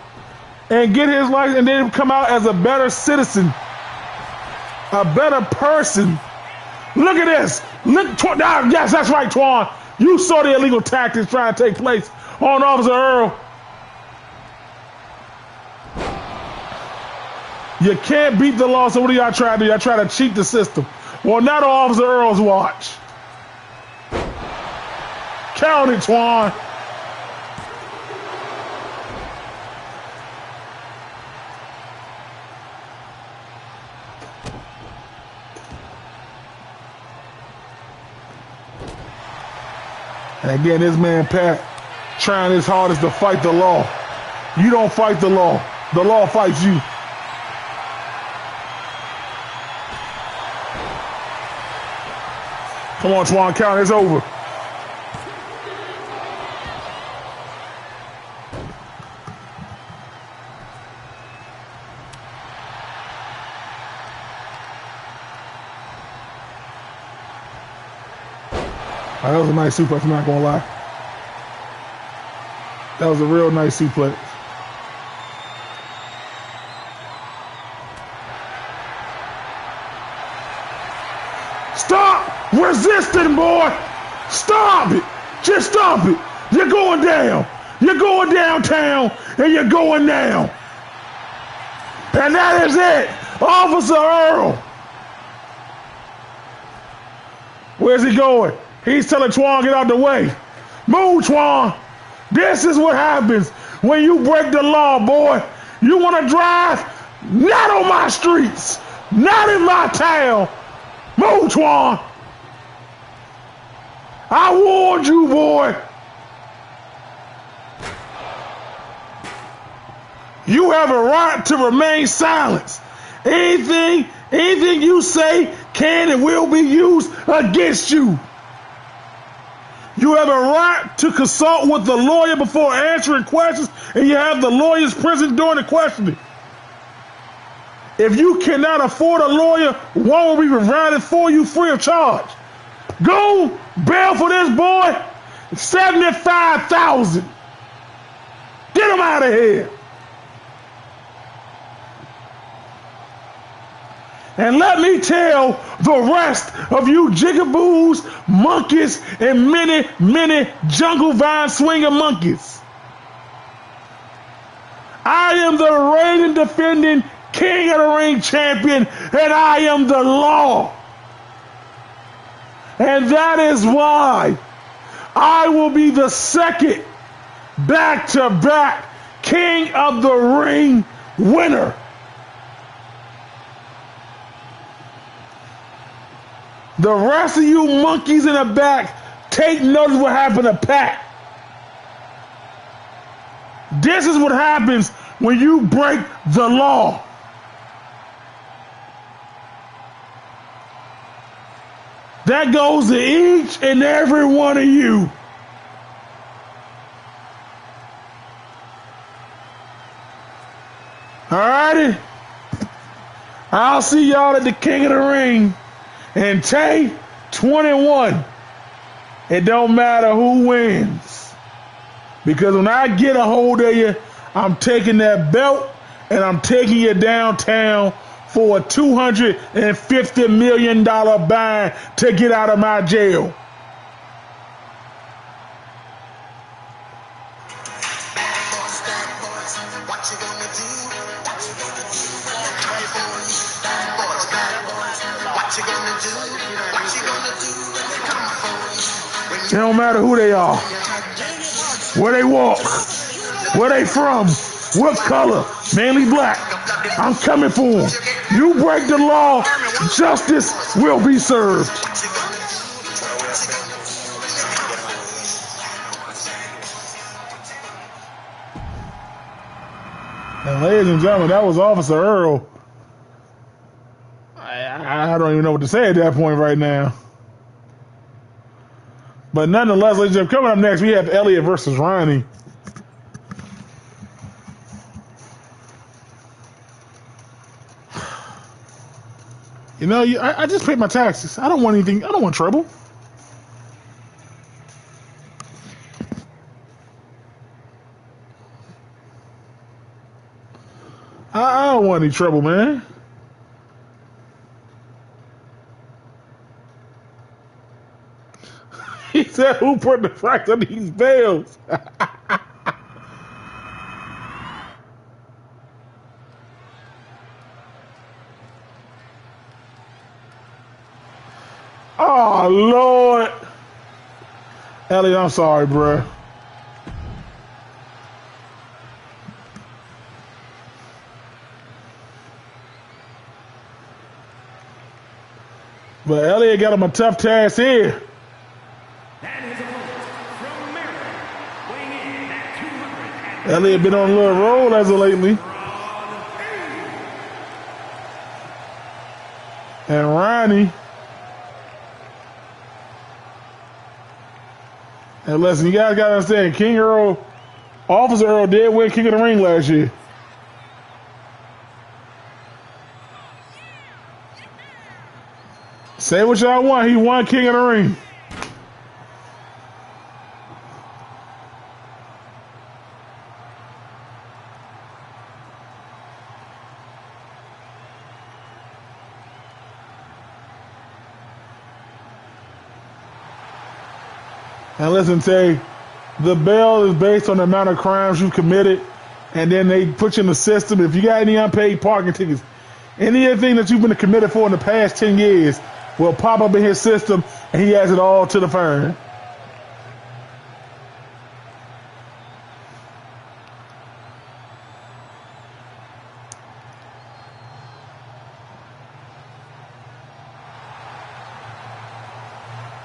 and get his license and then come out as a better citizen, a better person. Look at this. Look, yes, that's right, Twan. You saw the illegal tactics trying to take place on Officer Earl. You can't beat the law, so what do y'all try to do? Y'all try to cheat the system. Well, not on Officer Earl's watch. Count it, Twan. And again, this man, Pat, trying his hardest to fight the law. You don't fight the law fights you. Come on, Twan, count, it's over. Oh, that was a nice suplex, I'm not gonna lie. That was a real nice suplex. Stop resisting, boy. Stop it. Just stop it. You're going down. You're going downtown, and you're going down. And that is it. Officer Earl. Where's he going? He's telling Twan, get out the way. Move, Twan. This is what happens when you break the law, boy. You want to drive? Not on my streets. Not in my town. Move, Twan. I warned you, boy. You have a right to remain silent. Anything you say can and will be used against you. You have a right to consult with the lawyer before answering questions, and you have the lawyers present during the questioning. If you cannot afford a lawyer, one will be provided for you free of charge. Go bail for this boy, $75,000. Get him out of here. And let me tell the rest of you jigaboos, monkeys, and many jungle vine swinger monkeys. I am the reigning defending King of the Ring champion, and I am the law. And that is why I will be the second back-to-back King of the Ring winner. The rest of you monkeys in the back, take notice what happened to Pat. This is what happens when you break the law. That goes to each and every one of you. Alrighty? I'll see y'all at the King of the Ring. And Tay, 21. It don't matter who wins. Because when I get a hold of you, I'm taking that belt and I'm taking you downtown for a $250 million bind to get out of my jail. It don't matter who they are, where they walk, where they from, what color, mainly black. I'm coming for them. You break the law, justice will be served. And ladies and gentlemen, that was Officer Earl. I don't even know what to say at that point right now. But nonetheless, ladies and gentlemen, coming up next, we have Elliott versus Ronnie. You know, I just paid my taxes. I don't want anything. I don't want trouble. I don't want any trouble, man. He said, who put the price on these bills? Oh, Lord. Elliot, I'm sorry, bro. But Elliot got him a tough task here. Elliott been on a little roll as of lately. And Ronnie. And listen, you guys got to understand, Officer Earl did win King of the Ring last year. Say what y'all want, he won King of the Ring. And listen, Tay, the bail is based on the amount of crimes you committed, and then they put you in the system. If you got any unpaid parking tickets, anything that you've been committed for in the past 10 years will pop up in his system, and he adds it all to the fine.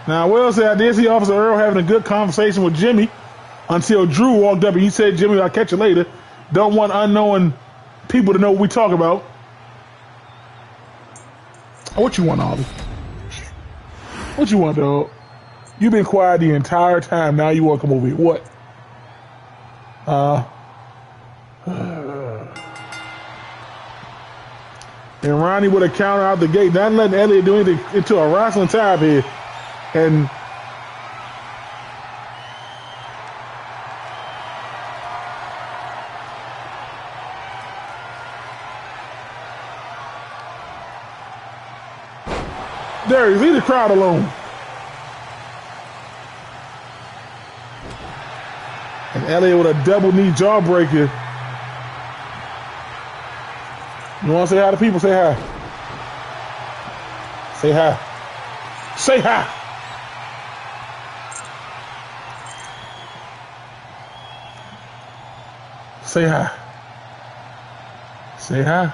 Now, I will say I did see Officer Earl having a good conversation with Jimmy until Drew walked up and he said, Jimmy, I'll catch you later. Don't want unknowing people to know what we talk about. What you want, Ollie? What you want, dog? You've been quiet the entire time. Now you want to come over here. What? And Ronnie with a counter out the gate, not letting Elliott do anything into a wrestling tab here. And there he is, leave the crowd alone. And Elliott with a double knee jawbreaker. You want to say hi to people? Say hi. Say hi. Say hi. Say hi. Say hi.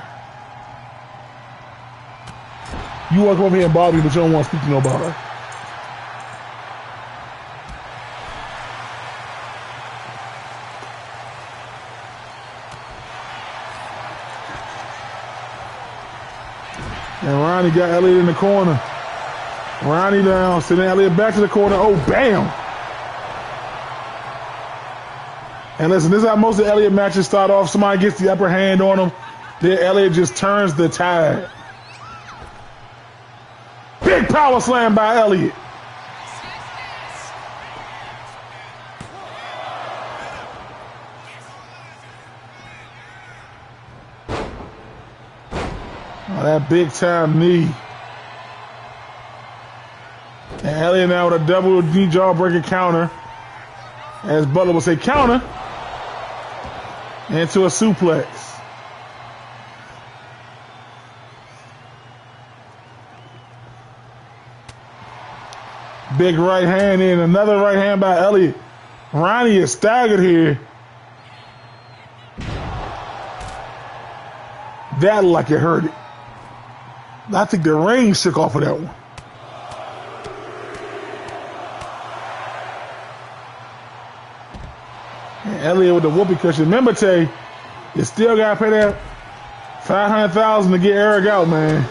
You want to come over here and bother me, but you don't want to speak to nobody. And Ronnie got Elliott in the corner. Ronnie down, sending Elliott back to the corner. Oh, bam! And listen, this is how most of the Elliott matches start off. Somebody gets the upper hand on him. Then Elliott just turns the tide. Big power slam by Elliott. Oh, that big time knee. And Elliott now with a double knee jawbreaker counter. As Butler would say, counter. Into a suplex. Big right hand in. Another right hand by Elliott. Ronnie is staggered here. That like it hurt it. I think the ring shook off of that one. And Elliott with the whoopee cushion. Remember, Tay, you still got to pay that $500,000 to get Eric out, man.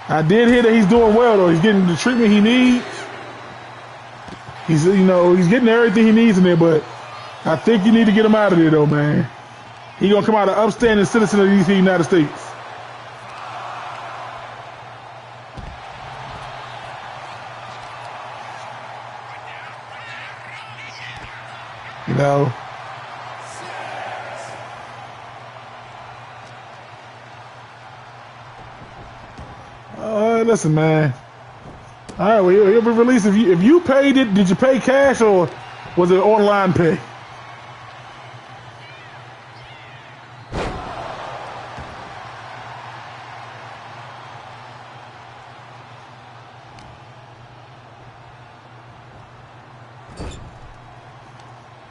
I did hear that he's doing well, though. He's getting the treatment he needs. He's getting everything he needs in there, but I think you need to get him out of there, though, man. He's going to come out an upstanding citizen of the United States. You know. Listen, man. All right, well, he'll be released. If you paid it, did you pay cash or was it online pay?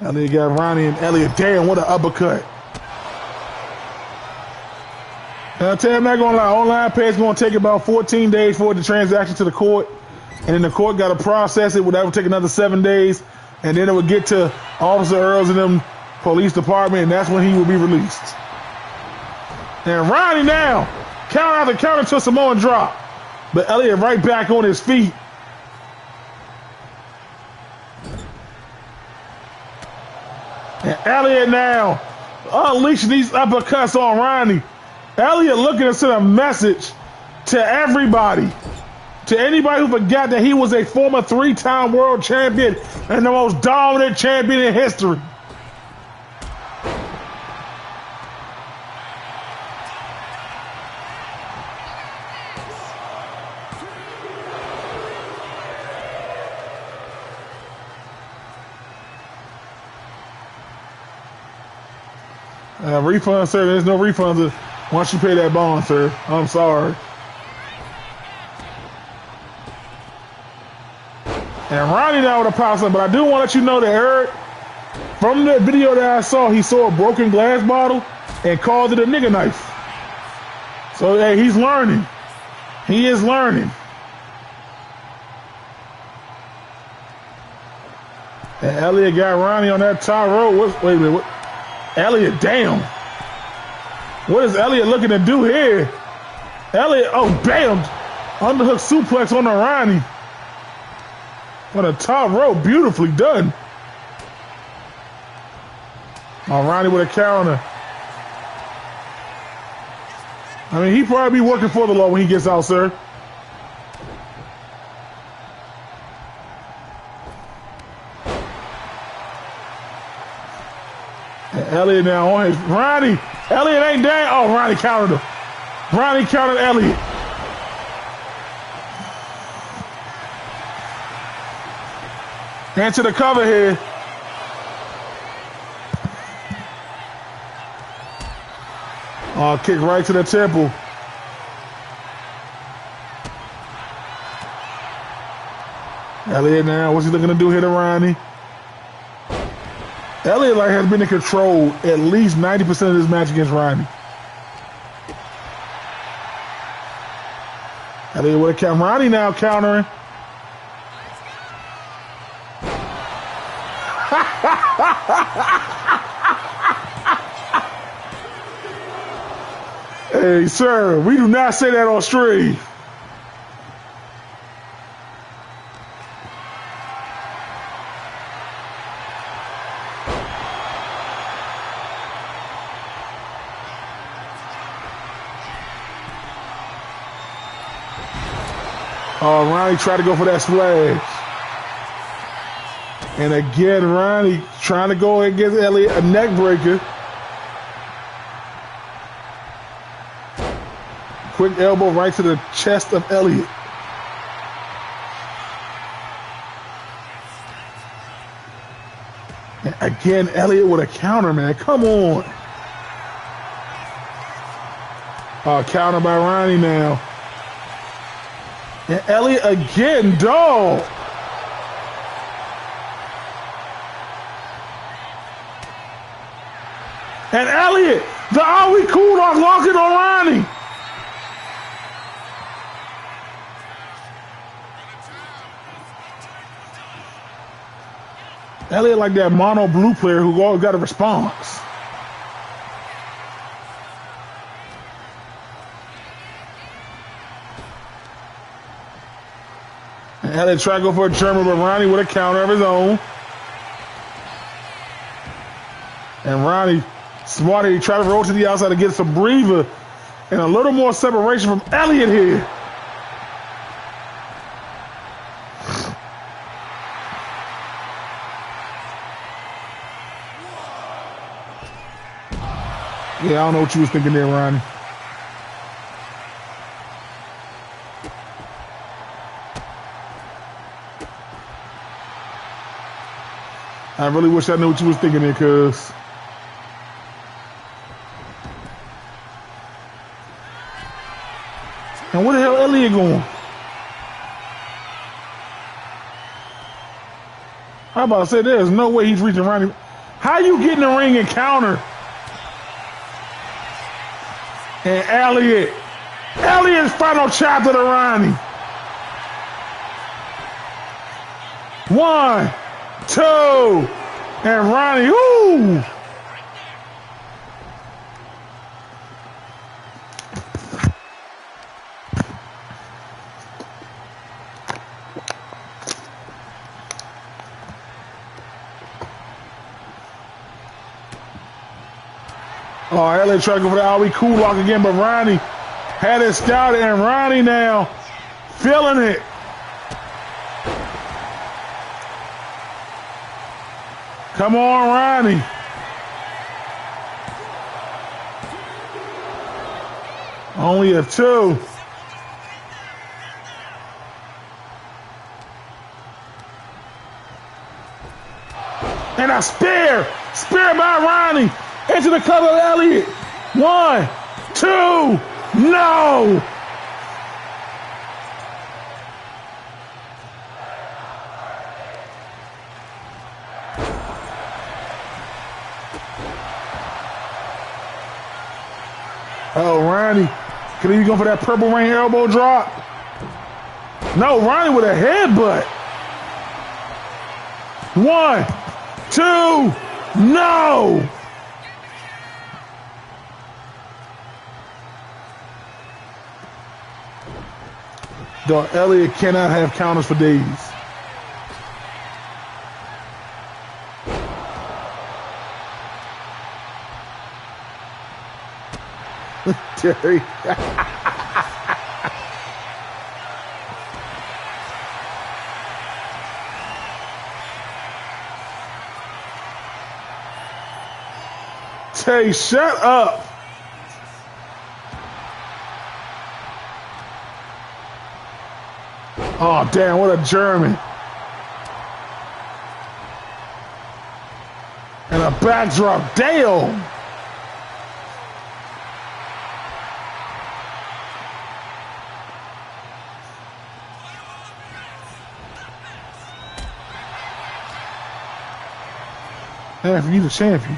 Elliott got Ronnie and Elliott. Damn, what an uppercut. And I'll tell you, I'm not going to lie. Online pay is going to take about 14 days for the transaction to the court. And then the court got to process it. That would take another 7 days. And then it would get to Officer Earls and them police department. And that's when he will be released. And Ronnie now. Counter after counter to a Samoan drop. But Elliott right back on his feet. And Elliott now unleashing these uppercuts on Ronnie. Elliott looking to send a message to everybody, to anybody who forgot that he was a former 3-time world champion and the most dominant champion in history. Refund, sir. There's no refunds once you pay that bond, sir. I'm sorry. And Ronnie now with a power slam, but I do want to let you know that Eric, from the video that I saw, he saw a broken glass bottle and called it a nigger knife. So, hey, he's learning. He is learning. And Elliott got Ronnie on that top rope. Wait a minute. Elliott, damn. What is Elliott looking to do here? Elliott, oh, bam. Underhook suplex on the Ronnie. On the top rope, beautifully done. Oh, Ronnie with a counter. I mean, he probably be working for the law when he gets out, sir. And Elliott now on his Ronnie. Elliott ain't down. Oh, Ronnie countered him. Ronnie countered Elliott. Into the cover here. Oh, kick right to the temple. Elliott now, what's he looking to do here to Ronnie? Elliott has been in control at least 90% of this match against Ronnie. Elliott with a count. Ronnie now countering. Hey, sir, we do not say that on stream. Oh, Ronnie tried to go for that splash. And again, Ronnie trying to go against Elliott, a neck breaker. Quick elbow right to the chest of Elliott. And again, Elliott with a counter, man. Come on. Counter by Ronnie now. And Elliott again, dog. And Elliott, the Are We Cool locking on Ronnie. Elliott like that mono blue player who always got a response. And Elliott tried to go for a German, but Ronnie with a counter of his own. And Ronnie, smarter, he tried to roll to the outside to get some breather and a little more separation from Elliott here. Yeah, I don't know what you was thinking there, Ronnie. I really wish I knew what you was thinking there, cuz. And where the hell Elliott going? I'm about to say there's no way he's reaching Ronnie. How you get in the ring and counter? And Elliott's final chapter to Ronnie. 1, 2, and Ronnie, ooh. Oh, Elliott trying to go for the Are We Cool lock again, but Ronnie had it scouted, and Ronnie now feeling it. Come on, Ronnie. Only a 2. And a spear by Ronnie. Into the cover of Elliott. 1, 2, no! Oh, Ronnie. Could he go for that purple rain elbow drop? No, Ronnie with a headbutt. 1, 2, no! Dog, Elliott cannot have counters for days. Terry. Tay, shut up. Oh, damn, what a German. And a backdrop, damn. Man, for you the champion.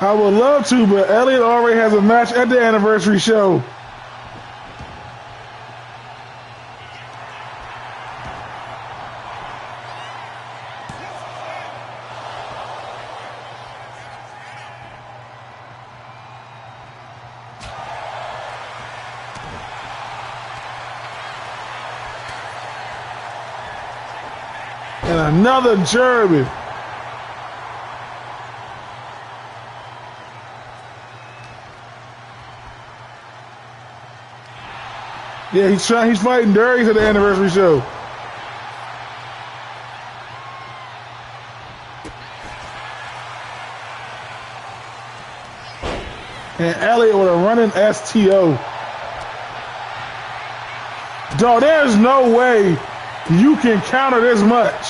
I would love to, but Elliott already has a match at the anniversary show. And another German. Yeah, he's fighting Darius at the anniversary show. And Elliott with a running STO. Dog, there's no way you can counter this much.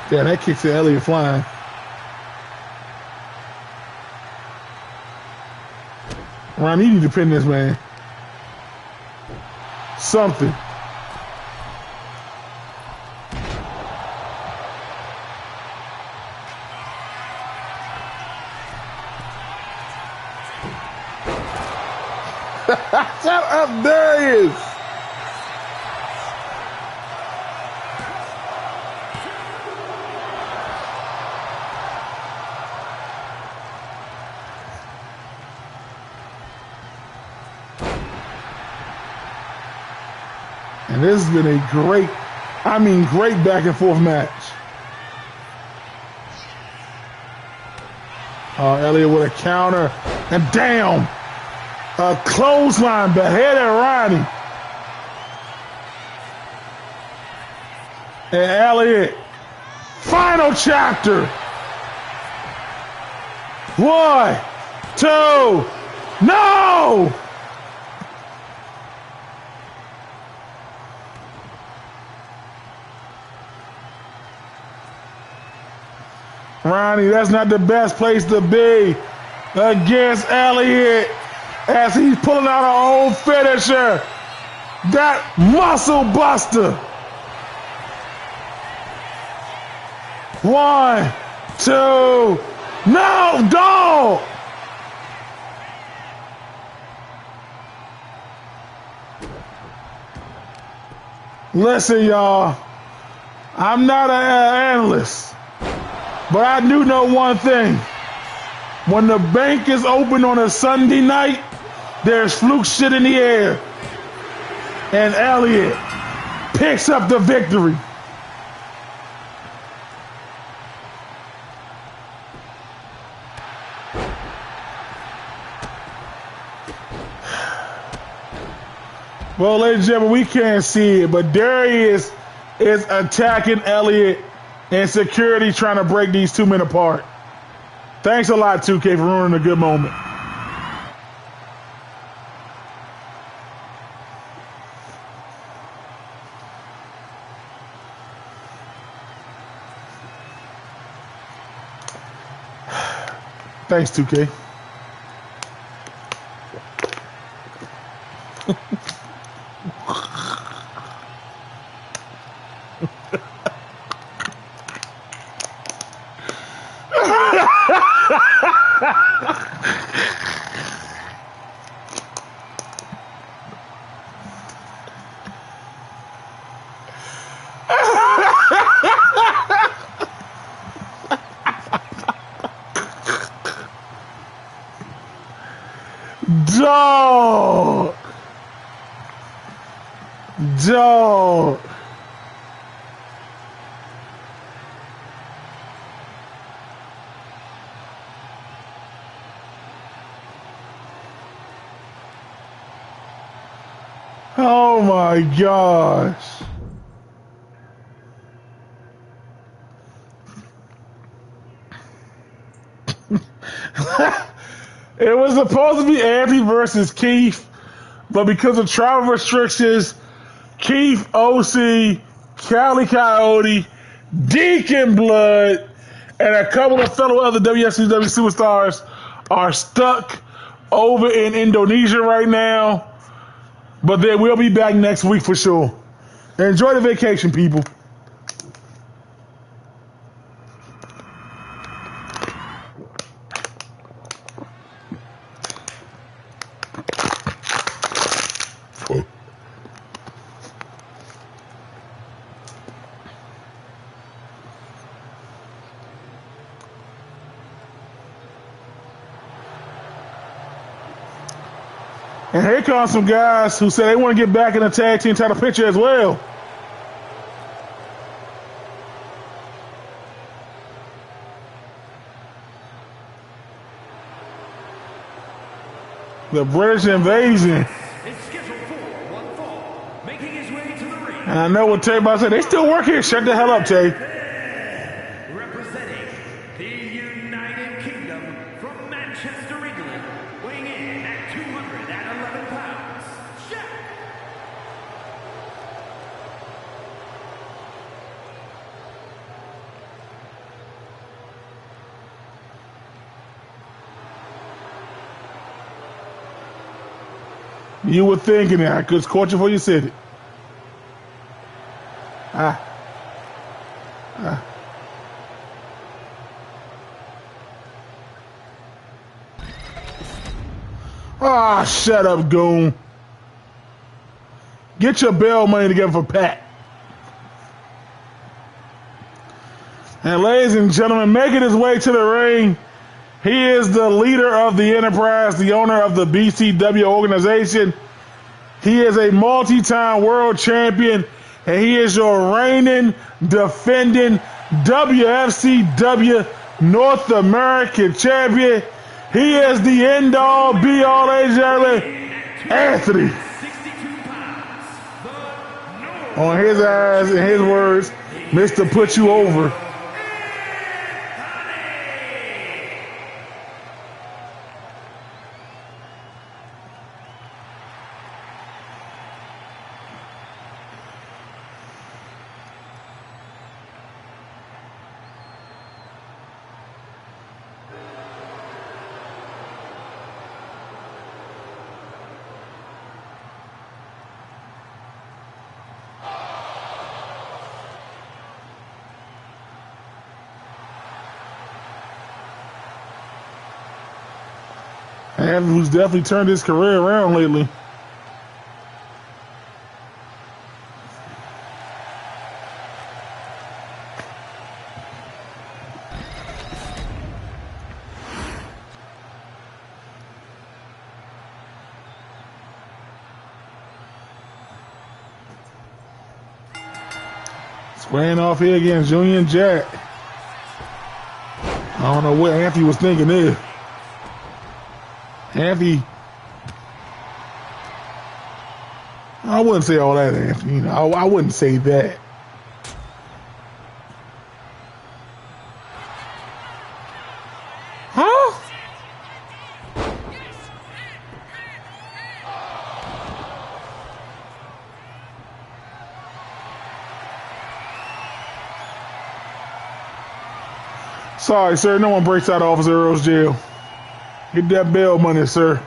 Yeah, that kicks to Elliott flying. Ron, you need to pin this man. Something. Shut up, Darius. And this has been a great back and forth match. Elliott with a counter. And damn! A clothesline beheaded Ronnie. And Elliott. Final chapter. 1, 2, no! Ronnie, that's not the best place to be against Elliott as he's pulling out an old finisher. That muscle buster. 1, 2, no, dog. Listen, y'all, I'm not an analyst. But I do know one thing. When the bank is open on a Sunday night, there's fluke shit in the air. And Elliott picks up the victory. Well, ladies and gentlemen, we can't see it, but Darius is attacking Elliott and security trying to break these two men apart. Thanks a lot, 2K, for ruining a good moment. Thanks, 2K. Dog. Dog. Oh my gosh. It was supposed to be Anthony versus Keith, but because of travel restrictions, Keith, OC, Cali Coyote, Deacon Blood, and a couple of fellow other WFCW superstars are stuck over in Indonesia right now, but they will be back next week for sure. Enjoy the vacation, people. And here comes some guys who say they want to get back in the tag team title picture as well. The British Invasion. Is scheduled for one fall, making his way to the ring. And I know what Tay about to say. They still work here. Shut the hell up, Tay. Representing the United Kingdom from Manchester, England, weighing in at 211 pounds, Jack. You were thinking it. I could caught you before you said it. Shut up, goon. Get your bail money together for Pat. And ladies and gentlemen, making his way to the ring, he is the leader of the Enterprise, the owner of the BCW organization. He is a multi-time world champion, and he is your reigning, defending WFCW North American champion. He is the end-all, be-all, ladies and gentlemen, Anthony. On his eyes and his words, Mr. Put You Over. And who's definitely turned his career around lately. Squaring off here against Junior and Jack. I don't know what Anthony was thinking there. Anthony, I wouldn't say all that, Anthony. You know, I wouldn't say that. Huh? Sorry, sir. No one breaks out of Officer Earl's jail. Get that bail money, sir.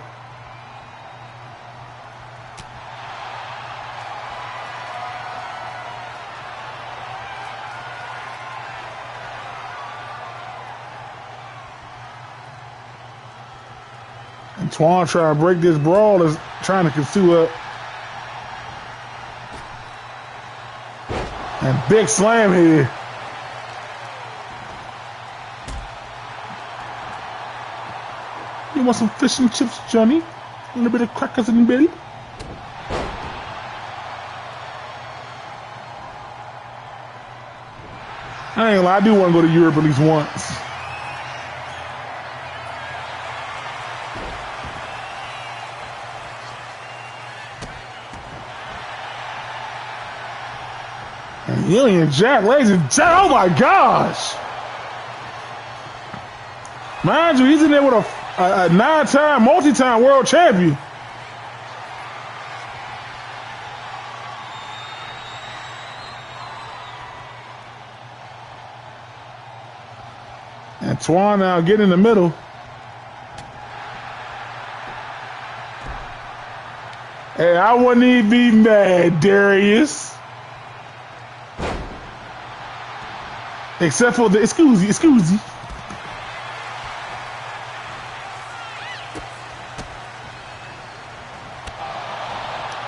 And Twan trying to break this brawl is trying to pursue up. And big slam here. You want some fish and chips, Johnny? A little bit of crackers in the belly? I ain't gonna lie, I do want to go to Europe at least once. And Union Jack, ladies and gentlemen, oh my gosh! Mind you, he's in there with a 9-time, multi-time world champion. And Twan now getting in the middle. Hey, I wouldn't even be mad, Darius. Except for the excuse me.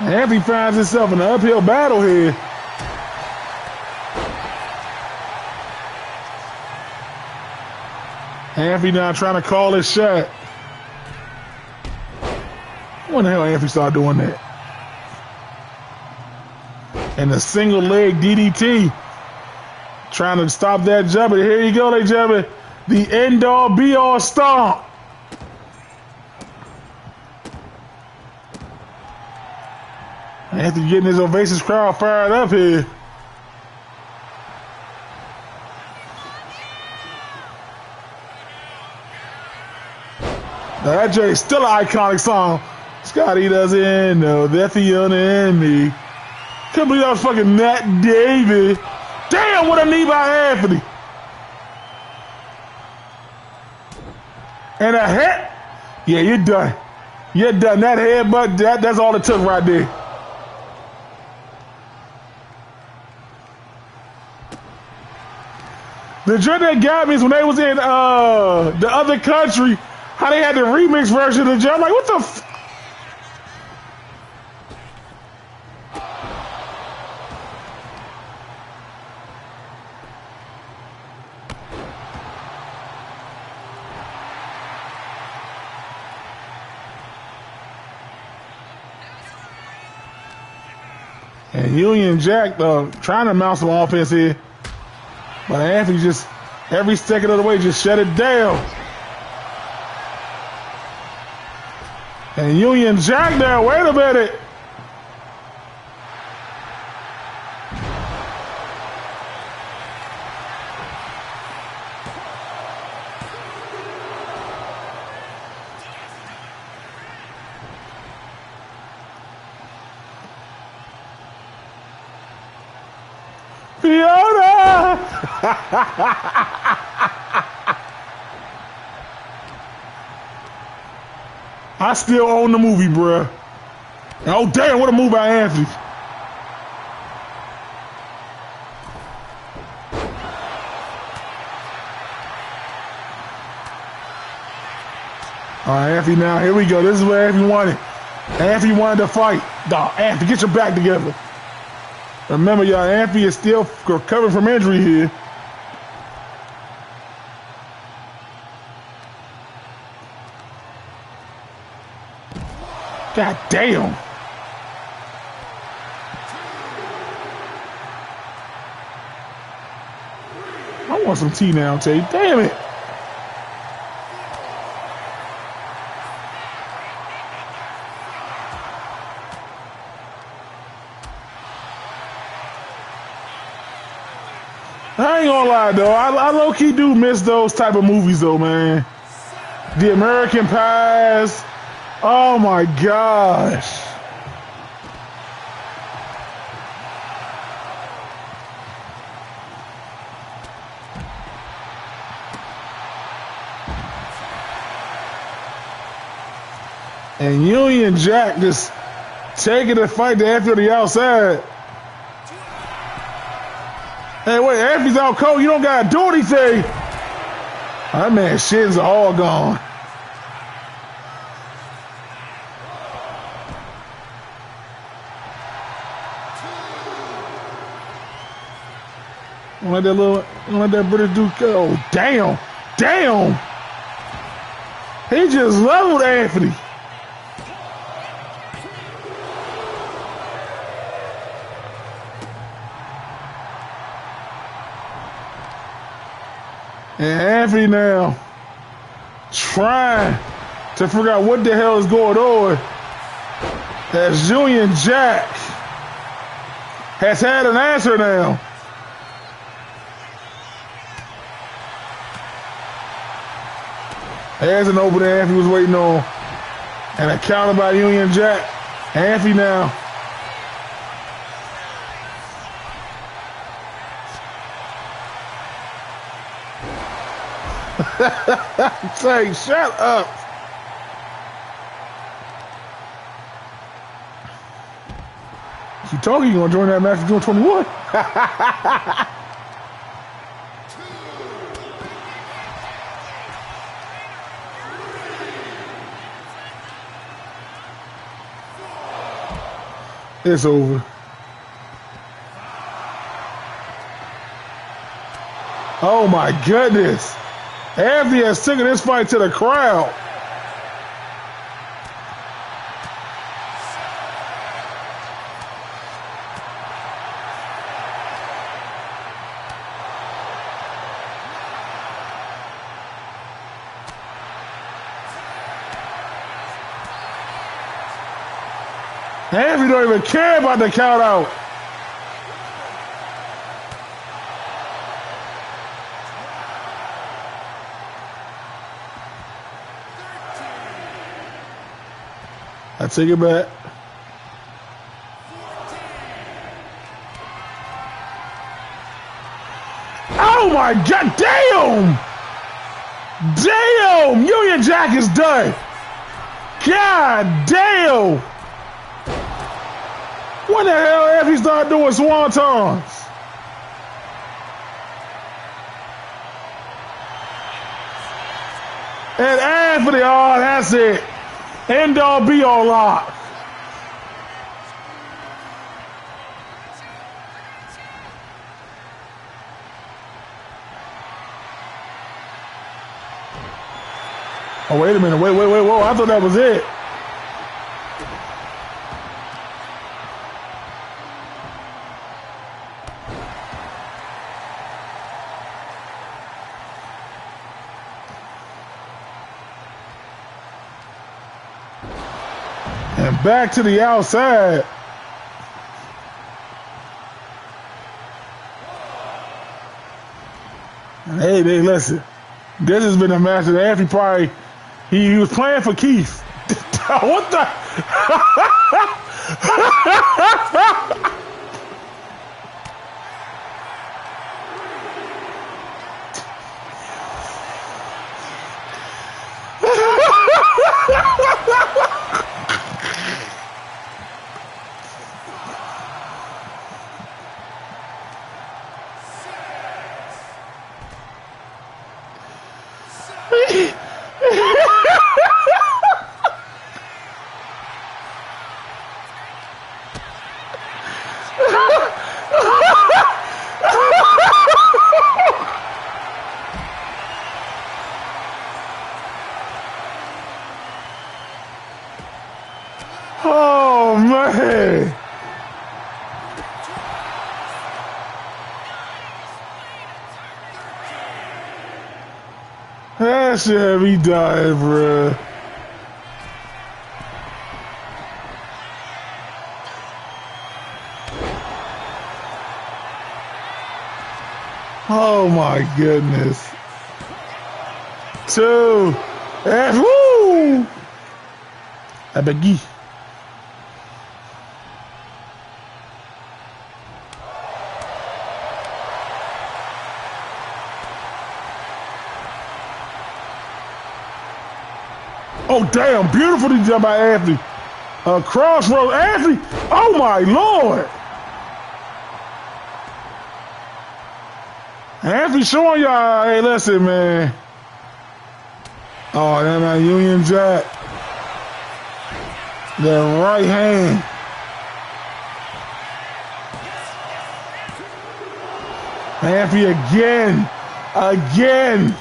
Anthony finds himself in an uphill battle here. Anthony now trying to call his shot. When the hell Anthony started doing that? And a single leg DDT. Trying to stop that jumper. Here you go, ladies and gentlemen. The end all be all stomp. Anthony getting his Ovations crowd fired up here. Now that Jay's still an iconic song. Scotty doesn't know that the enemy. Couldn't believe that was fucking Nat David. Damn, what a knee by Anthony. And a head. Yeah, you're done. You're done. That headbutt, that's all it took right there. The joint that got me is when they was in the other country, how they had the remix version of the joint. I'm like, what the f? And Union Jack trying to mount some offense here. But Anthony just, every second of the way, just shut it down. And Union Jack there, wait a minute. Fiona! I still own the movie, bruh. Oh, damn, what a move by Anthony. All right, Anthony now, here we go. This is where Anthony wanted. Anthony wanted to fight. Dog, Anthony, get your back together. Remember, y'all, Anthony is still recovering from injury here. God damn. I want some tea now, Tay. Damn it. I ain't gonna lie, though. I low-key do miss those type of movies, though, man. The American Pies. Oh, my gosh. And Union Jack just taking the fight to Anthony on the outside. Hey, wait, Anthony's out cold. You don't got to do anything. That man's shins are all gone. Don't let that British dude go. Oh, damn. Damn. He just leveled Anthony. And Anthony now trying to figure out what the hell is going on. As Union Jack has had an answer now. There's an opening Anthony was waiting on. And a counter by Union Jack. Anthony now. Say, shut up. told you gonna join that match for June 21. It's over. Oh my goodness. Anthony has taken this fight to the crowd. Anthony don't even care about the count out. I take it back. Oh my God, damn! Damn! Union Jack is done. God damn! When the hell have he started doing swantons? And Anthony, oh, that's it. End all be all lock. Oh, wait a minute. Wait, whoa. I thought that was it. And back to the outside. Hey, listen. This has been a match that Anthony probably, he was playing for Keith. What the? Oh, man. That shit had me dying, bruh. Oh, my goodness. 2. And woo! I beg. Oh, damn. Beautifully done by Anthony. Crossroads. Anthony. Oh, my Lord. Anthony showing y'all, hey, listen, man. Oh, then that Union Jack. The right hand. Anthony again. Again.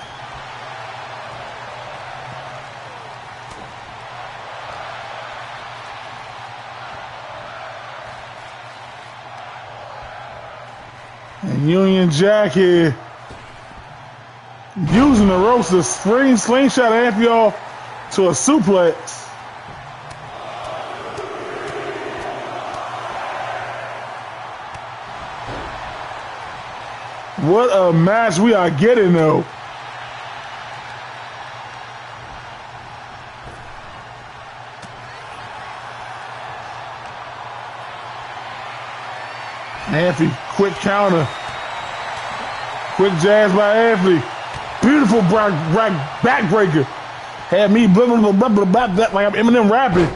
And Union Jack here using the ropes to slingshot Anthony off to a suplex. What a match we are getting, though. Anthony, quick counter. Quick jazz by Anthony. Beautiful backbreaker. Had me blah, blah, blah, blah, blah, blah, like I'm Eminem rapping.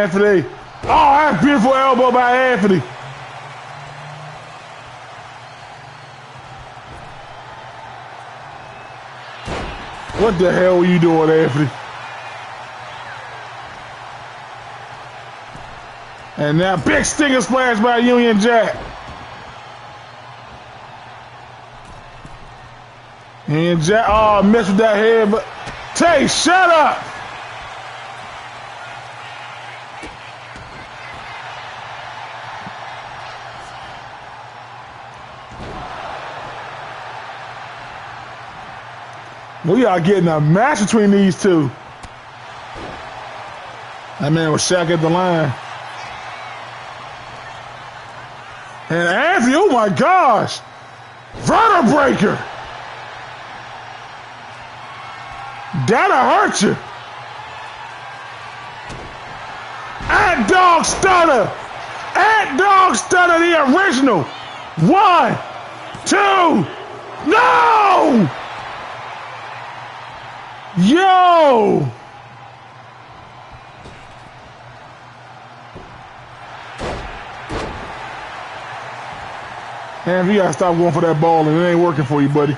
Anthony. Oh, that's beautiful elbow by Anthony. What the hell were you doing, Anthony? And now big stinger splash by Union Jack. And Jack, oh, missed with that head, but Tay, shut up. We are getting a match between these two. That man was Shaq at the line. And Anthony, oh my gosh. Vertebreaker. That'll hurt you. At Dog Stunner. At Dog Stunner, the original. 1, 2, no! Yo! Man, you gotta stop going for that ball and it ain't working for you, buddy.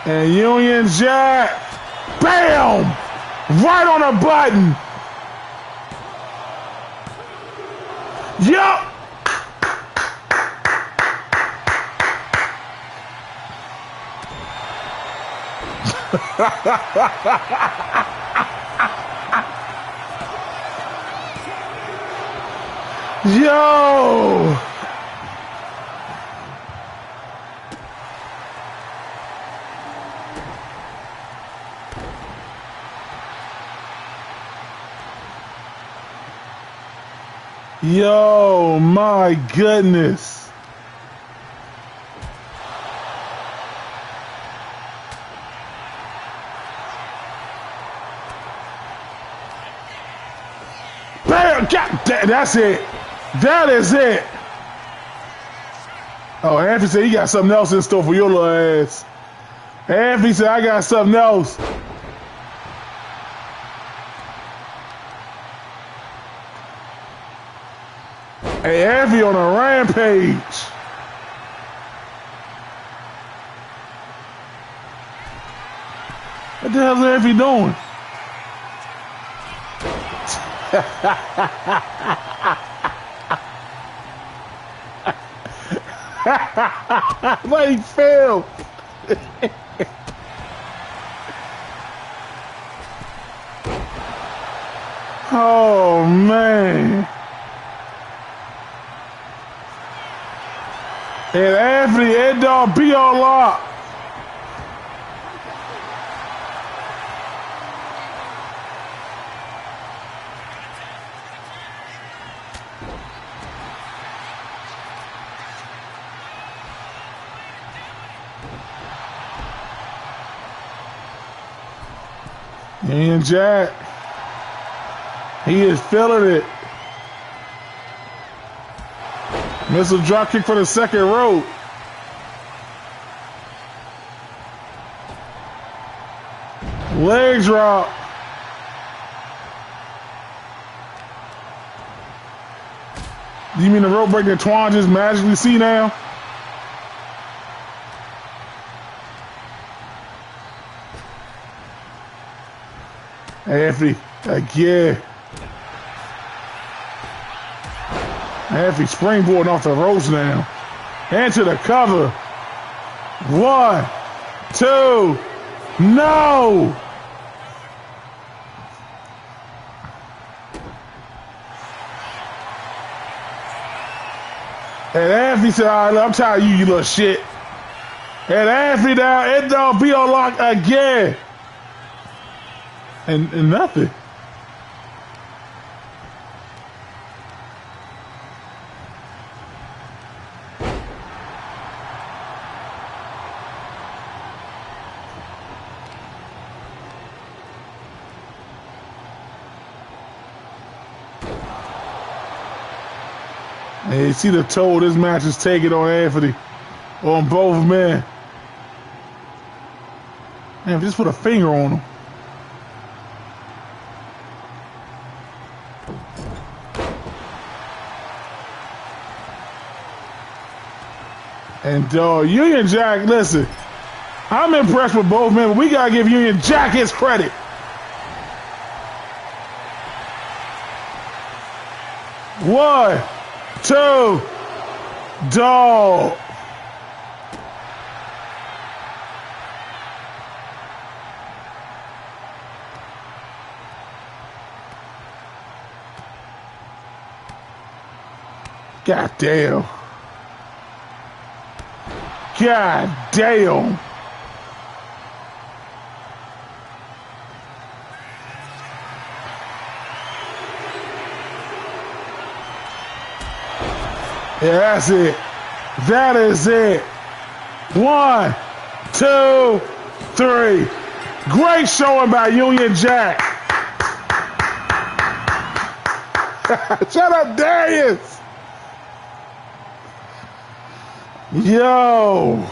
And Union Jack, bam! Right on the button. Yup! Yo! Yo, my goodness. Bam! That's it. That is it. Oh, Anthony said he got something else in store for your little ass. Anthony said, I got something else. Hey, Anthony on a rampage. What the hell is Anthony doing? Let him fail. Oh man. And Anthony, it don't be on lock. And Jack, he is feeling it. Missile drop kick for the second rope. Leg drop. You mean the rope break that Twan just magically see now? Anthony, again. Anthony springboarding off the ropes now. Into the cover. 1, 2, no! And Anthony said, all right, I'm tired of you little shit. And Anthony down, it don't be on lock again. And nothing. And you see the toll this match is taking on Anthony, on both men. Man, just put a finger on him. And Union Jack, listen, I'm impressed with both men, but we got to give Union Jack his credit. One, two, dog. God damn. God damn. Yeah, that's it. That is it. 1, 2, 3. Great showing by Union Jack. Shut up, Darius. Yo.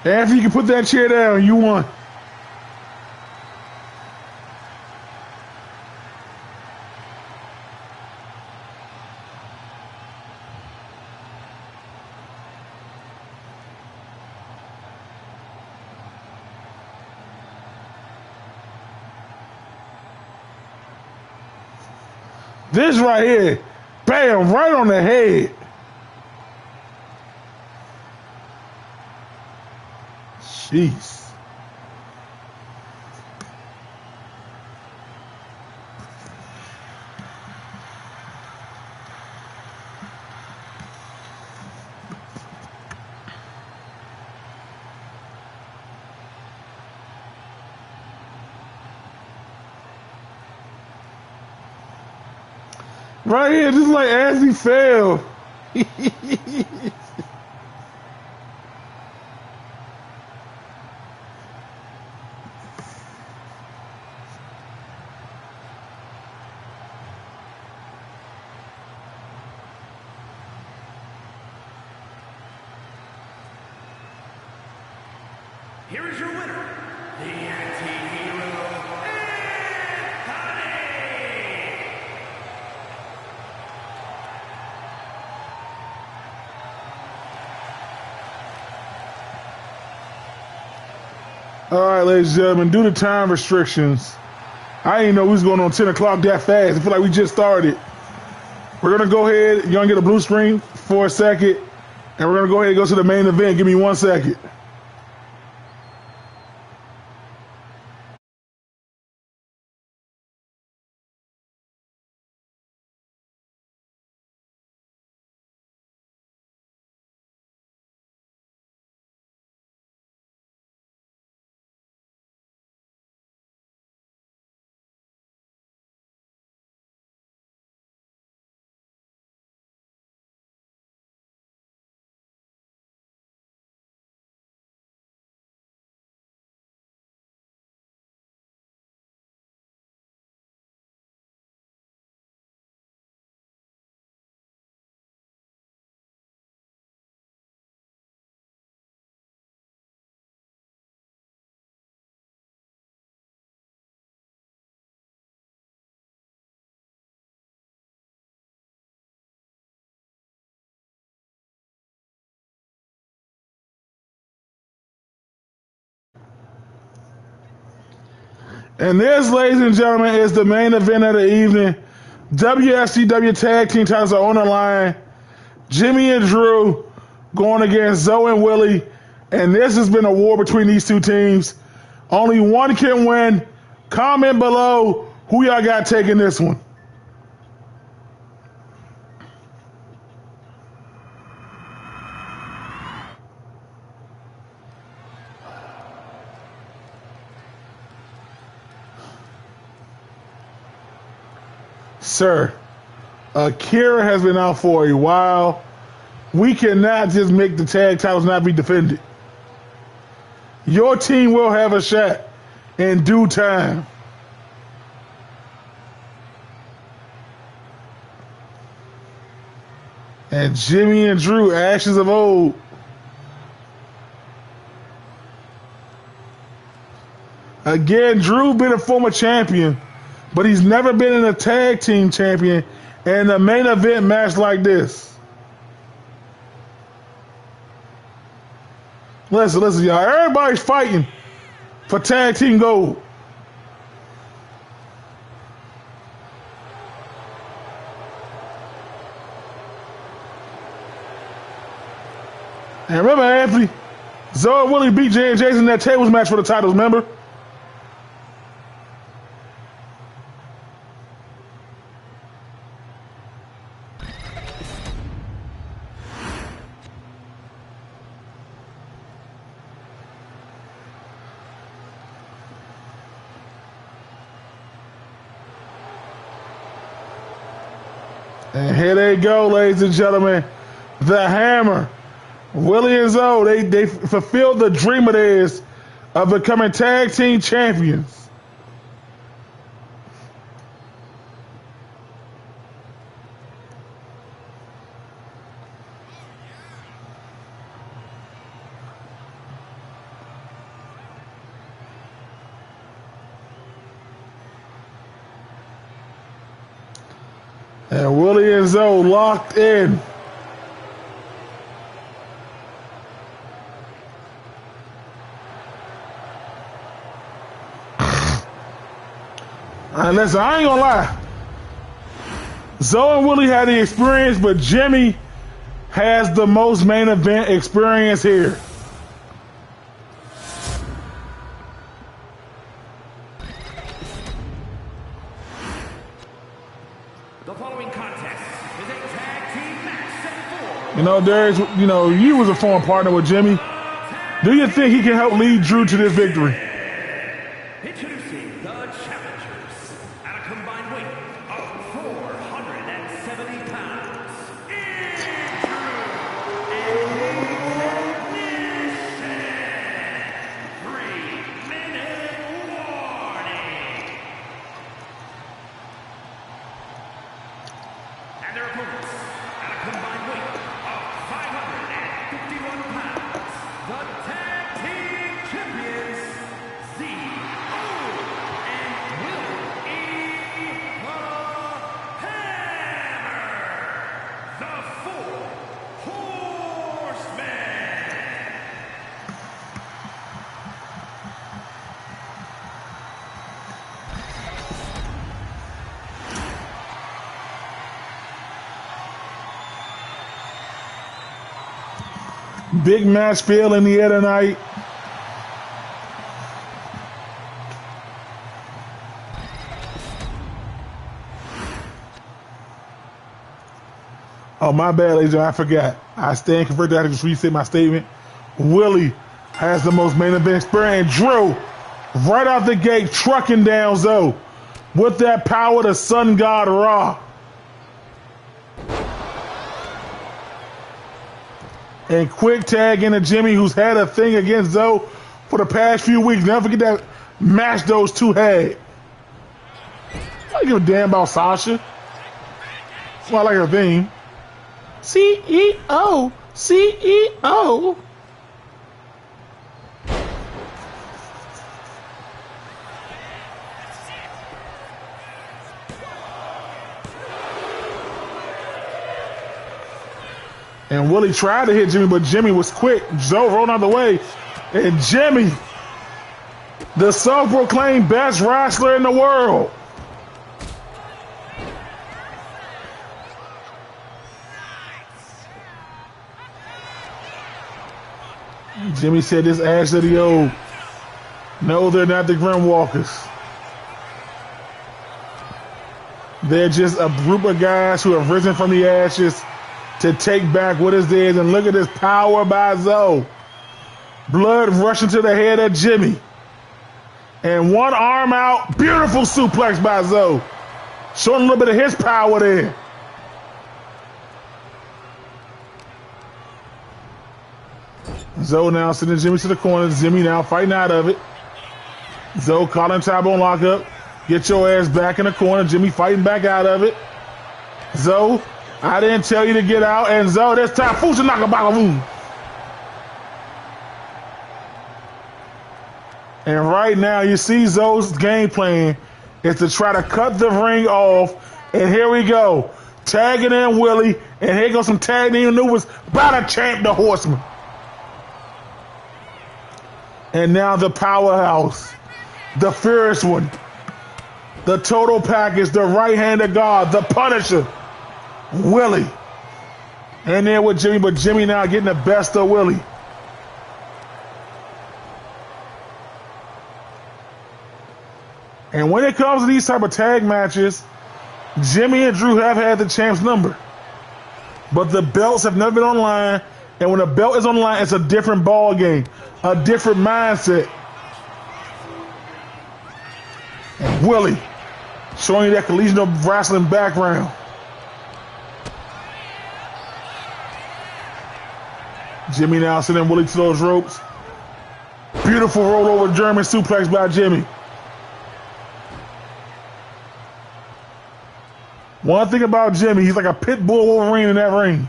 After you can put that chair down, you won. This right here, bam, right on the head. Jeez. Right here, just like as he fell. Here is your winner, the anti-hero, Anthony! All right, ladies and gentlemen, due to time restrictions, I didn't know we was going on 10 o'clock that fast. I feel like we just started. We're going to go ahead. You're going to get a blue screen for a second, and we're going to go ahead and go to the main event. Give me 1 second. And this, ladies and gentlemen, is the main event of the evening. WFCW Tag Team titles are on the line. Jimmy and Drew going against Zoe and Willie. And this has been a war between these two teams. Only one can win. Comment below who y'all got taking this one. Sir, Akira has been out for a while. We cannot just make the tag titles not be defended. Your team will have a shot in due time. And Jimmy and Drew, ashes of old. Again, Drew been a former champion, but he's never been in a tag team champion in a main event match like this. Listen, y'all. Everybody's fighting for tag team gold. And remember, Anthony, Zoe and Willie beat Jay and Jason in that tables match for the titles, remember? And here they go, ladies and gentlemen. The Hammer. Willie and Zoe, they fulfilled the dream of theirs of becoming tag team champions. And Willie and Zoe locked in. And listen, I ain't gonna lie. Zoe and Willie had the experience, but Jimmy has the most main event experience here. The following contest is a tag team match set for. You know, Darius, you know, you was a former partner with Jimmy. Do you think he can help lead Drew to this victory? Introducing the challengers at a combined weight of 470 pounds. In Drew and ignition. 3-minute warning. And their opponents at a combined weight of 551 pounds. The tag team champions, Z.O. and Will E. The Hammer. The Four Horsemen. Big match feel in the air tonight. Oh, my bad, ladies and gentlemen, I forgot. I stand converted. I just reset my statement. Willie has the most main event experience. Drew, right out the gate, trucking down Zoe with that power to Sun God Ra. And quick tag into Jimmy, who's had a thing against Zoe for the past few weeks. Never forget that match those two had. I don't give a damn about Sasha. That's why I like her theme. CEO, CEO. And Willie tried to hit Jimmy, but Jimmy was quick. Zoe rolled out of the way. And Jimmy, the self-proclaimed best wrestler in the world. Jimmy said this ash of the old. No, they're not the Grim Walkers. They're just a group of guys who have risen from the ashes to take back what is theirs. And look at this power by Zoe. Blood rushing to the head of Jimmy. And one arm out. Beautiful suplex by Zoe. Showing a little bit of his power there. Zoe now sending Jimmy to the corner. Jimmy now fighting out of it. Zoe calling Tabo and lock up. Get your ass back in the corner. Jimmy fighting back out of it. Zoe I didn't tell you to get out. And Zoe, this time, Fusa Nakabagavu. And right now, you see Zoe's game plan is to try to cut the ring off. And here we go. Tagging in Willie. And here goes some tag team maneuvers by the champ, the Horseman. And now the powerhouse, the fierce one, the total package, the right-handed God, the Punisher, Willie. And there with Jimmy, but Jimmy now getting the best of Willie. And when it comes to these type of tag matches, Jimmy and Drew have had the champ's number. But the belts have never been on line. And when a belt is on the line, it's a different ball game, a different mindset. And Willie showing you that collegiate wrestling background. Jimmy now sending Willie to those ropes. Beautiful rollover German suplex by Jimmy. One thing about Jimmy, he's like a pit bull Wolverine in that ring.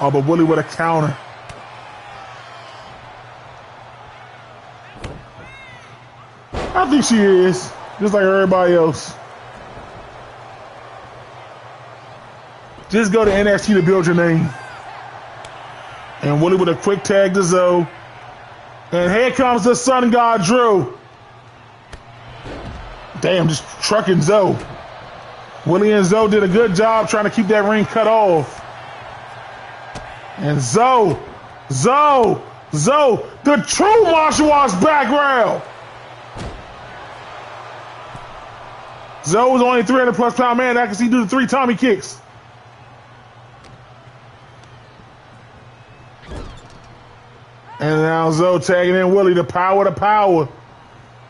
Oh, but Willie with a counter. I think she is, just like everybody else. Just go to NXT to build your name. And Willie with a quick tag to Zoe. And here comes the Sun God, Drew. Damn, just trucking Zoe. Willie and Zoe did a good job trying to keep that ring cut off. And Zoe, the true martial arts background. Zoe was only 300+ pound man. I can see do the 3 Tommy kicks. And now Zoe tagging in Willie, the power.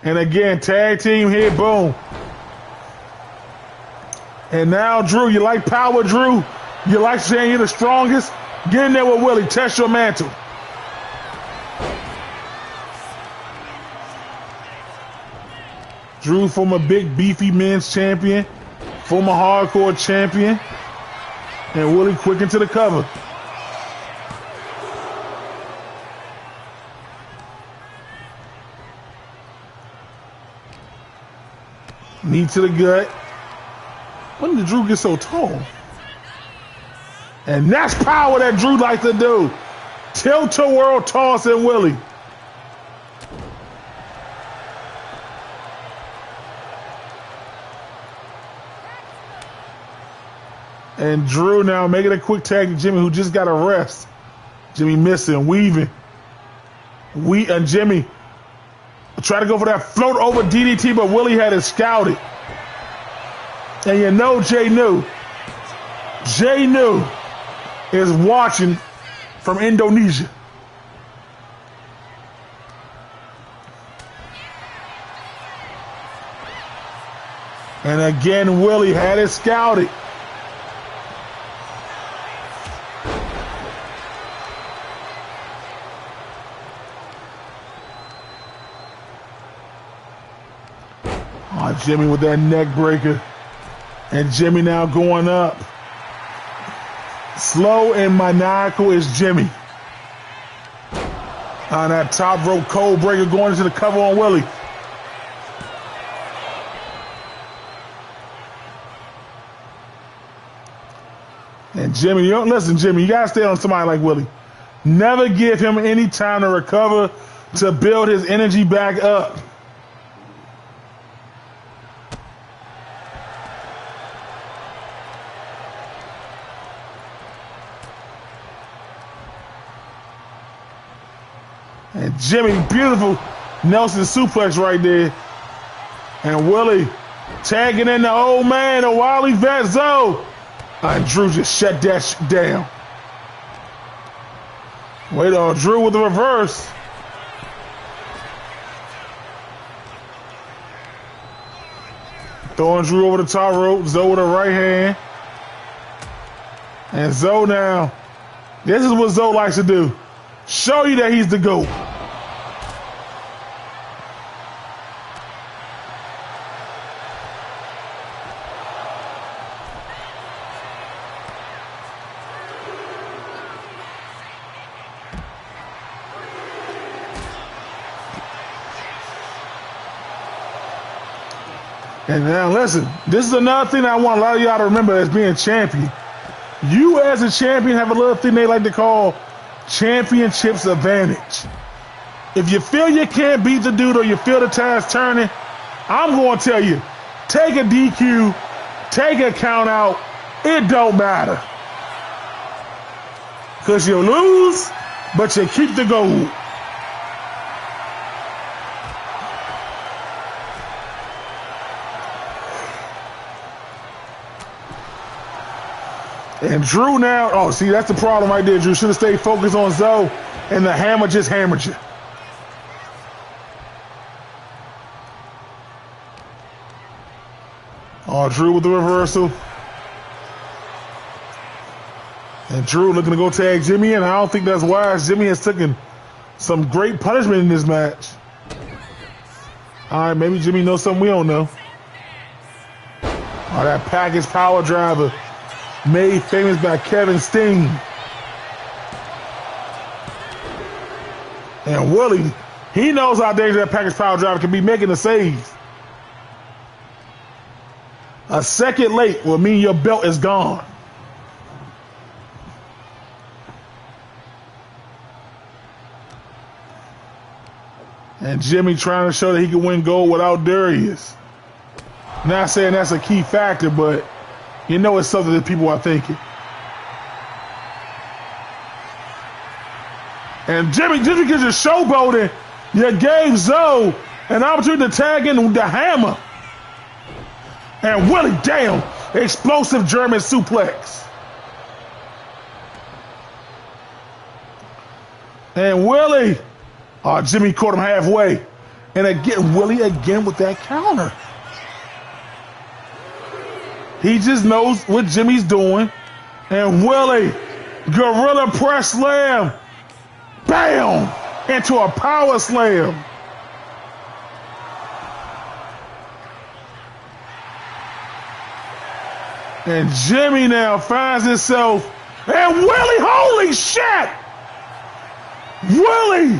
And again, tag team here, boom. And now Drew, you like power, Drew? You like saying you're the strongest? Get in there with Willie, test your mantle. Drew, former big beefy men's champion, former hardcore champion, and Willie quick into the cover. Knee to the gut. When did Drew get so tall? And that's power that Drew likes to do. Tilt-a-whirl toss and Willie. And Drew now making a quick tag to Jimmy, who just got a rest. Jimmy missing, weaving. And Jimmy tried to go for that float over DDT, but Willie had it scouted. And you know Jay New. Jay New is watching from Indonesia. And again, Willie had it scouted. Oh, Jimmy with that neck breaker. And Jimmy now going up. Slow and maniacal is Jimmy. On that top rope cold breaker going into the cover on Willie. And Jimmy, you don't listen, Jimmy, you gotta stay on somebody like Willie. Never give him any time to recover, to build his energy back up. And Jimmy, beautiful Nelson suplex right there. And Willie tagging in the old man, the Wily Vet Zoe. And Drew just shut that shit down. Wait on Drew with the reverse. Throwing Drew over the top rope. Zoe with the right hand. And Zoe now. This is what Zoe likes to do. Show you that he's the GOAT. And now listen, this is another thing I want a lot of y'all to remember as being champion. You as a champion have a little thing they like to call championships advantage. If you feel you can't beat the dude or you feel the tide's turning, I'm going to tell you, take a DQ, take a count out, it don't matter. Because you lose, but you keep the gold. And Drew now, oh, see, that's the problem right there, Drew. Should have stayed focused on Zoe, and the hammer just hammered you. Oh, Drew with the reversal. And Drew looking to go tag Jimmy in. I don't think that's wise. Jimmy has taken some great punishment in this match. All right, maybe Jimmy knows something we don't know. Oh, that package power driver made famous by Kevin Steen. And Willie, he knows how dangerous that package power driver can be making the saves. A second late will mean your belt is gone. And Jimmy trying to show that he can win gold without Darius. Not saying that's a key factor, but you know it's something that people are thinking. And Jimmy, just because you're showboating, you gave Zoe an opportunity to tag in the hammer. And Willie, damn, explosive German suplex. And Willie, oh, Jimmy caught him halfway. And again, Willie again with that counter. He just knows what Jimmy's doing. And Willie, gorilla press slam. Bam! Into a power slam. And Jimmy now finds himself. And Willie, holy shit! Willie!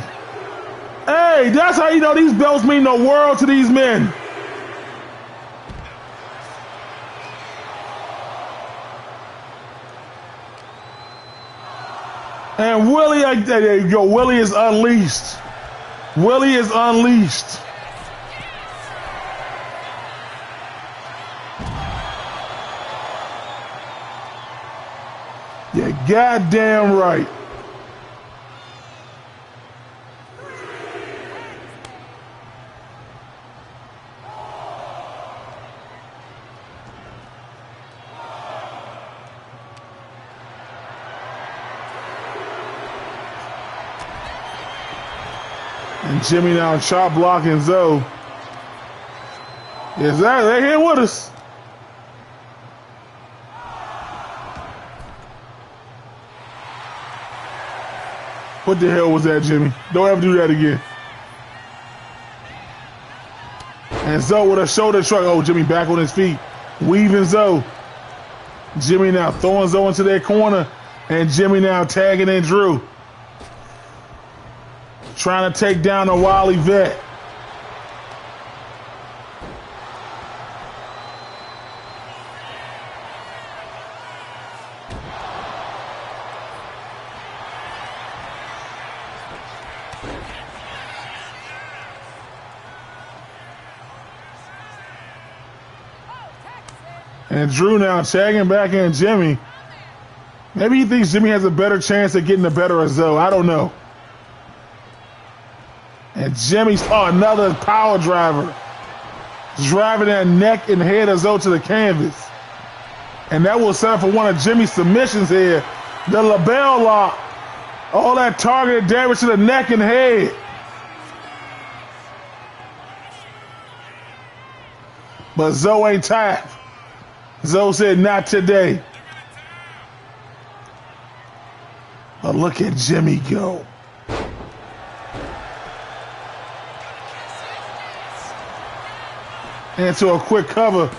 Hey, that's how you know these belts mean the world to these men. And Willie, Willie is unleashed. Willie is unleashed. You're goddamn right. And Jimmy now chop blocking Zoe. Yes, they're here with us. What the hell was that, Jimmy? Don't ever do that again. And Zoe with a shoulder truck. Oh, Jimmy back on his feet. Weaving Zoe. Jimmy now throwing Zoe into their corner. And Jimmy now tagging in Drew. Trying to take down a Wily vet. And Drew now tagging back in Jimmy. Maybe he thinks Jimmy has a better chance of getting the better of Zoe. I don't know. And Jimmy's another power driver. Driving that neck and head of Zoe to the canvas. And that will set up for one of Jimmy's submissions here. The label lock. All that targeted damage to the neck and head. But Zoe ain't tapped. Zoe said, not today. But look at Jimmy go. Into a quick cover.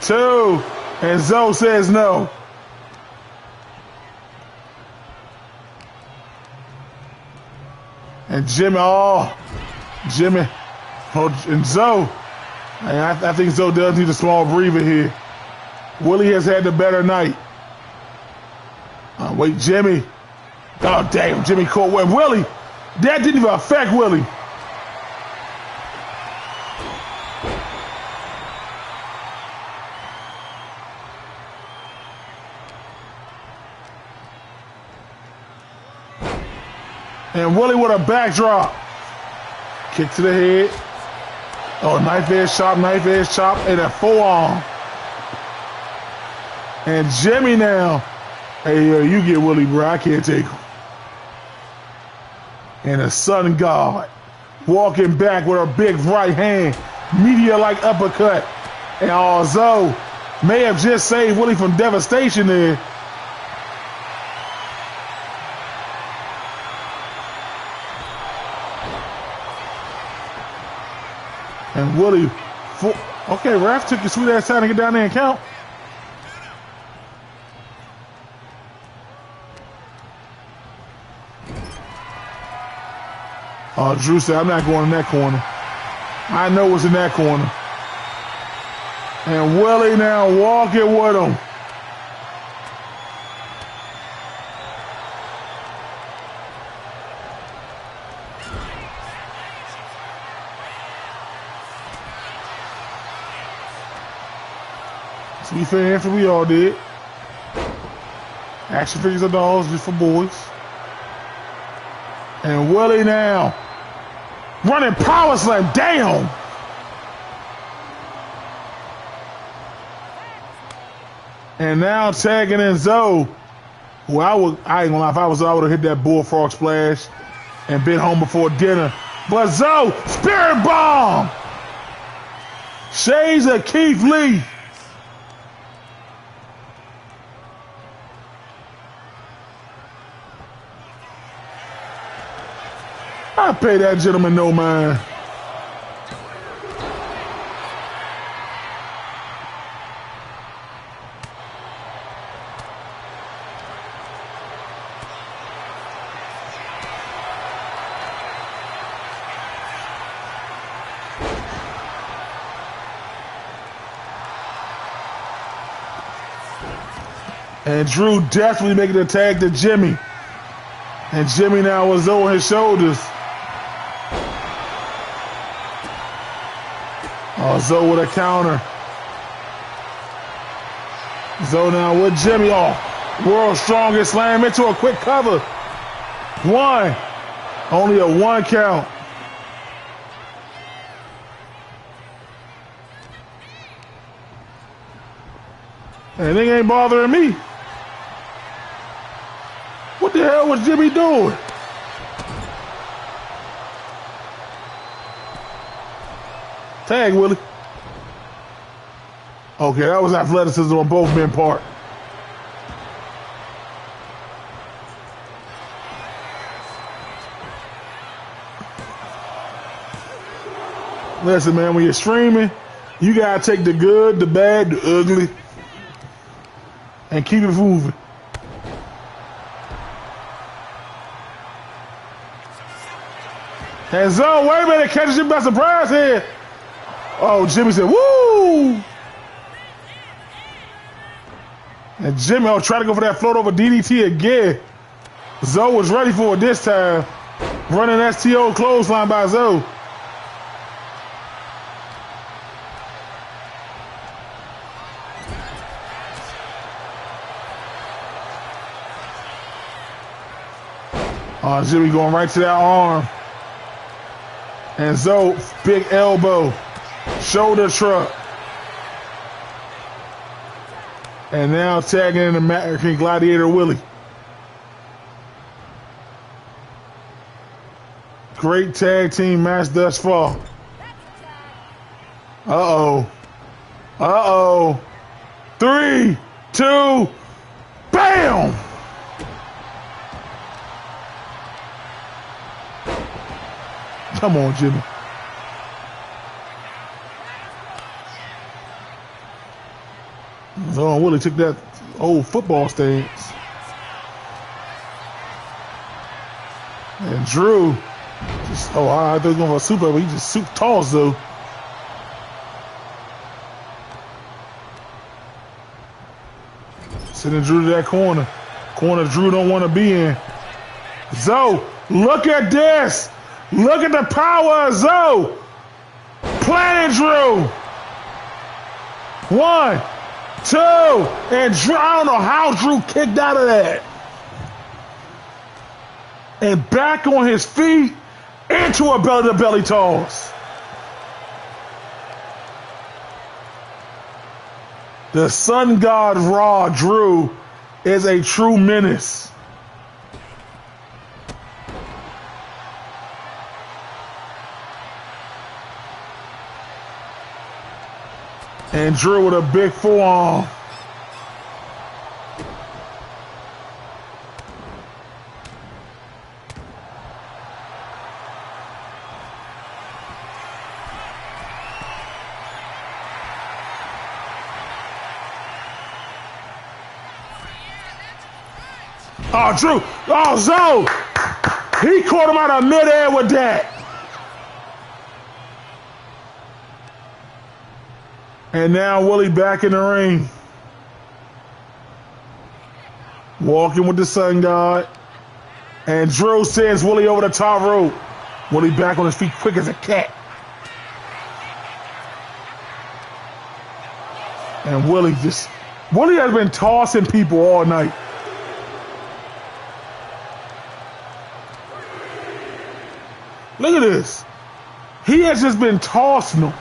2. And Zoe says no. And Jimmy, and Zoe. And I think Zoe does need a small breather here. Willie has had the better night. Wait, Jimmy. Oh, damn, Jimmy caught Willie. That didn't even affect Willie. And Willie with a backdrop. Kick to the head. Oh, knife edge chop, and a forearm. And Jimmy now. Hey, you get Willie, bro. I can't take him. And the Sun God walking back with a big right hand. Meteor-like uppercut. And although may have just saved Willie from devastation there. And Willie, okay, ref took your sweet ass time to get down there and count. Oh, Drew said, I'm not going in that corner. I know what's in that corner. And Willie now walking with him. We fair after we all did. Action figures are dolls just for boys. And Willie now running power slam down. And now tagging in Zoe, who I ain't gonna lie, if I was Zoe, I would have hit that bullfrog splash and been home before dinner. But Zoe, spirit bomb. Shades of Keith Lee. I pay that gentleman no mind. And Drew definitely making a tag to Jimmy. And Jimmy now was over his shoulders. Oh, Zoe with a counter. Zoe now with Jimmy. Oh, world's strongest slam into a quick cover. One. Only a 1 count. And it ain't bothering me. What the hell was Jimmy doing? Tag, Willie. Okay, that was athleticism on both men's part. Listen, man, when you're streaming, you gotta take the good, the bad, the ugly, and keep it moving. And Zoe, wait a minute, catches him by surprise here. Oh, Jimmy said, woo! And Jimmy, trying to go for that float over DDT again. Zoe was ready for it this time. Running STO clothesline by Zoe. Oh, Jimmy going right to that arm. And Zoe, big elbow. Shoulder truck. And now tagging in the American Gladiator Willie. Great tag team match thus far. Uh-oh. Uh-oh. 3, 2, bam! Come on, Jimmy. So Willie took that old football stance. And Drew just, I thought he was going for a super, but he just tossed though. Sending Drew to that corner. Corner Drew don't want to be in. Zoe, look at this. Look at the power of Zoe. Planet Drew. 1, 2, and Drew, I don't know how Drew kicked out of that. And back on his feet into a belly-to-belly toss. The Sun God Raw Drew is a true menace. And Drew with a big forearm. Oh, Drew. Oh, Zoe. He caught him out of midair with that. And now Willie back in the ring. Walking with the Sun God. And Drew sends Willie over the top rope. Willie back on his feet quick as a cat. And Willie has been tossing people all night. Look at this. He has just been tossing them.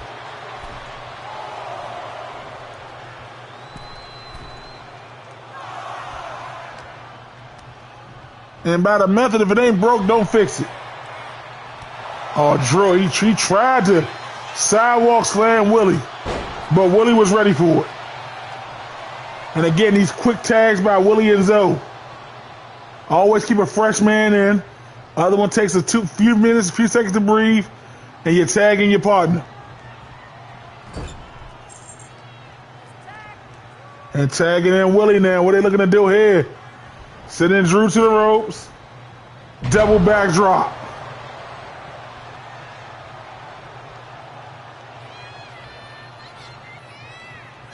And by the method, if it ain't broke, don't fix it. Oh, Drew, he tried to sidewalk slam Willie, but Willie was ready for it. And again, these quick tags by Willie and Zoe. Always keep a fresh man in. Other one takes a few minutes, a few seconds to breathe, and you're tagging your partner. And tagging in Willie now. What are they looking to do here? Sending Drew to the ropes. Double backdrop.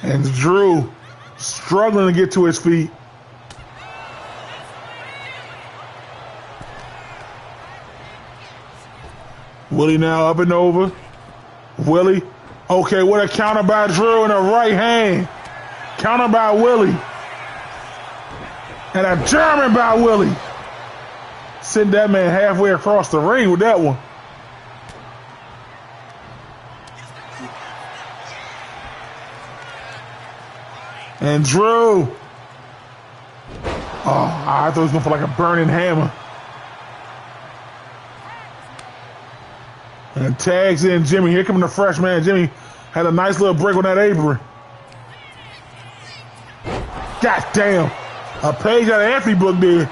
And Drew struggling to get to his feet. Willie now up and over. Willie. Okay, what a counter by Drew in the right hand. Counter by Willie. And a German by Willie. Send that man halfway across the ring with that one. And Drew. Oh, I thought he was going for like a burning hammer. And tags in Jimmy. Here coming the fresh man. Jimmy had a nice little break on that apron. God damn. A page out of Anthony book there.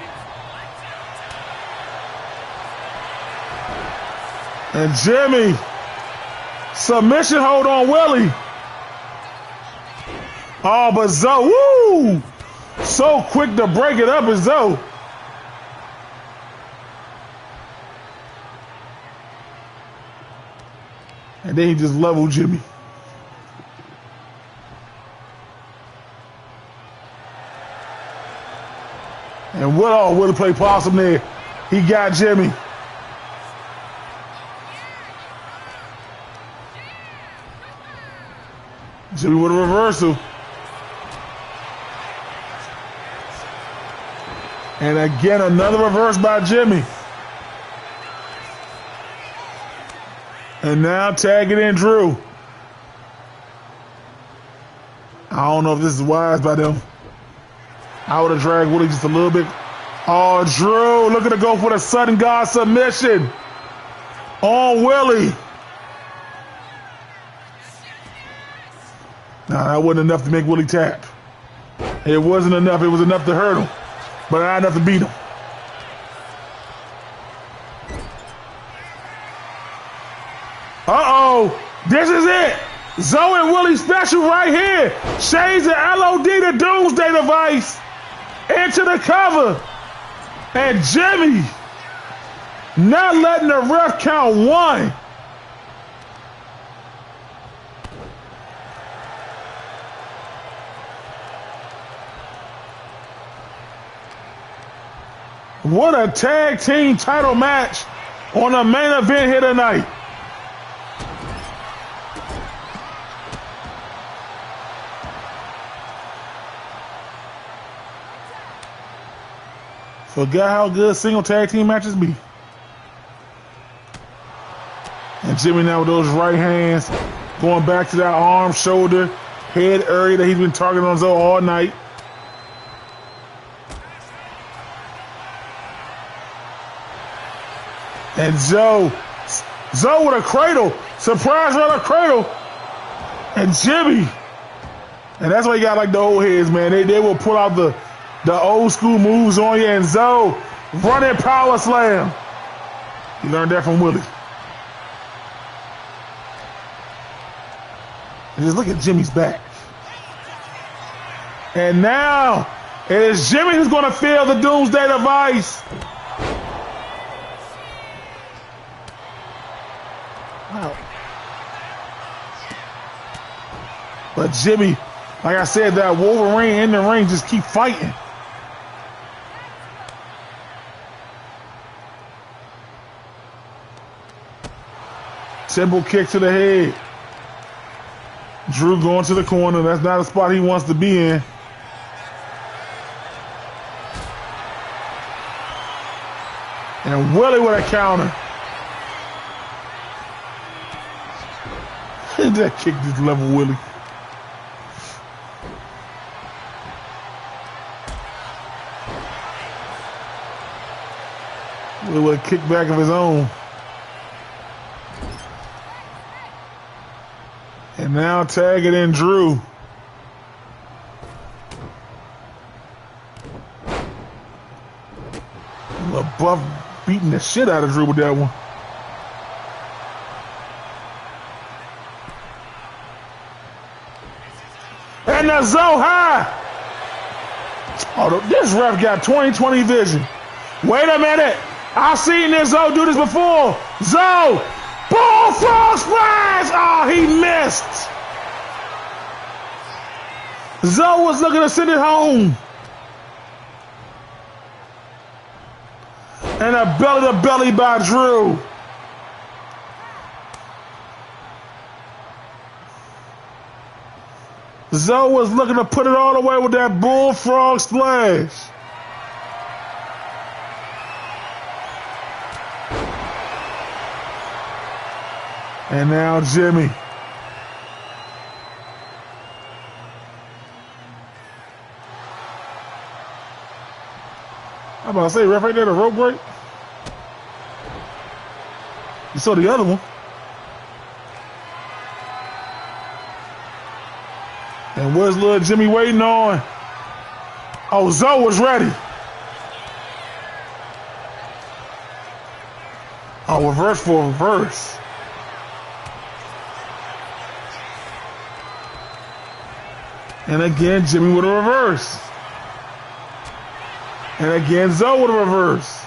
And Jimmy. Submission hold on Willie. Oh, but Zoe. Woo! So quick to break it up as Zoe. And then he just leveled Jimmy. And Willie played possum there. He got Jimmy. Jimmy with a reversal. And again, another reverse by Jimmy. And now tagging in Drew. I don't know if this is wise by them. I would have dragged Willie just a little bit. Oh, Drew, looking to go for the Sun God submission on Willie. Nah, that wasn't enough to make Willie tap. It wasn't enough. It was enough to hurt him, but not enough to beat him. Uh-oh, this is it. Zoe and Willie special right here. Change the LOD to Doomsday Device into the cover. And Jimmy not letting the ref count one. What a tag team title match on the main event here tonight. Forgot how good single tag team matches be. And Jimmy now with those right hands going back to that arm, shoulder, head area that he's been targeting on Zoe all night. And Zoe with a cradle, surprise right a cradle. And Jimmy, and that's why you got like the old heads, man. They will pull out the old school moves on you. And Zoe running power slam. He learned that from Willie. And just look at Jimmy's back. And now it is Jimmy who's going to feel the doomsday device. Wow. But Jimmy, like I said, that Wolverine in the ring just keep fighting. Temple kick to the head. Drew going to the corner. That's not a spot he wants to be in. And Willie with a counter. That kick just level Willie. Willie with a kickback of his own. And now tagging in Drew. LaBeouf beating the shit out of Drew with that one. And the Zoe high. Oh, this ref got 20/20 vision. Wait a minute. I've seen this Zoe do this before. Zoe. Bullfrog splash! Oh, he missed. Zoe was looking to send it home. And a belly-to-belly by Drew. Zoe was looking to put it all away with that bullfrog splash. And now Jimmy. I'm about to say, ref, right there, the rope break. You saw the other one. And where's little Jimmy waiting on? Oh, Zoe was ready. Oh, reverse for reverse. And again, Jimmy with a reverse. And again, Zoe with a reverse.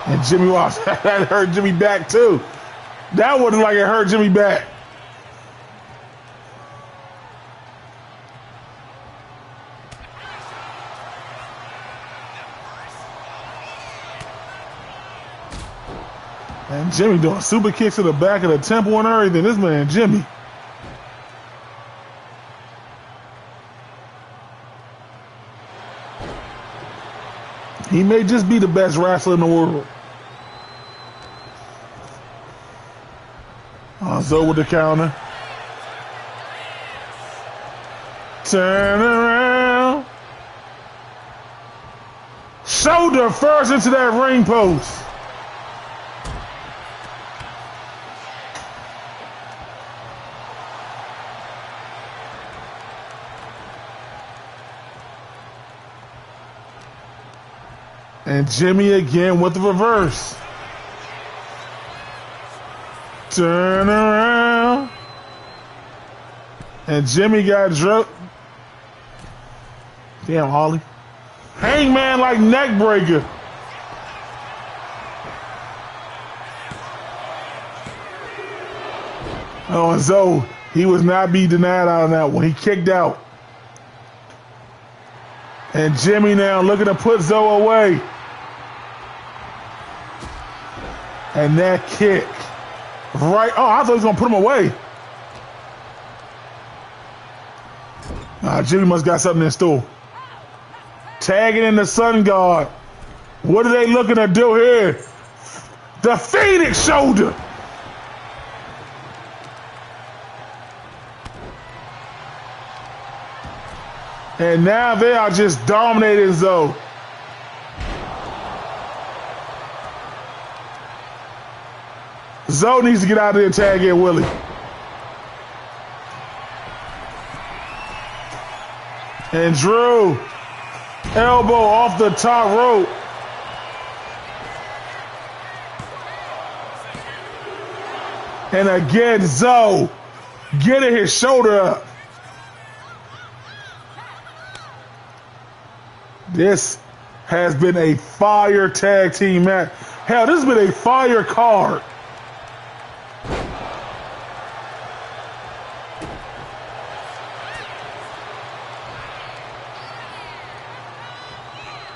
And Jimmy, wow, that hurt Jimmy back too. That wasn't like it hurt Jimmy back. And Jimmy doing super kicks to the back of the temple and everything. This man, Jimmy. He may just be the best wrestler in the world. Zoe with the counter. Turn around. Shoulder first into that ring post. And Jimmy again with the reverse. Turn around. And Jimmy got dropped. Damn, Holly. Hangman like neck breaker. Oh, and Zoe, he was not be denied out on that one. He kicked out. And Jimmy now looking to put Zoe away. And that kick. Right. Oh, I thought he was going to put him away. Jimmy must got something in store. Tagging in the sun guard. What are they looking to do here? The Phoenix shoulder. And now they are just dominating Zoe. Zoe needs to get out of there and tag in Willie. And Drew, elbow off the top rope. And again, Zoe getting his shoulder up. This has been a fire tag team match. Hell, this has been a fire card.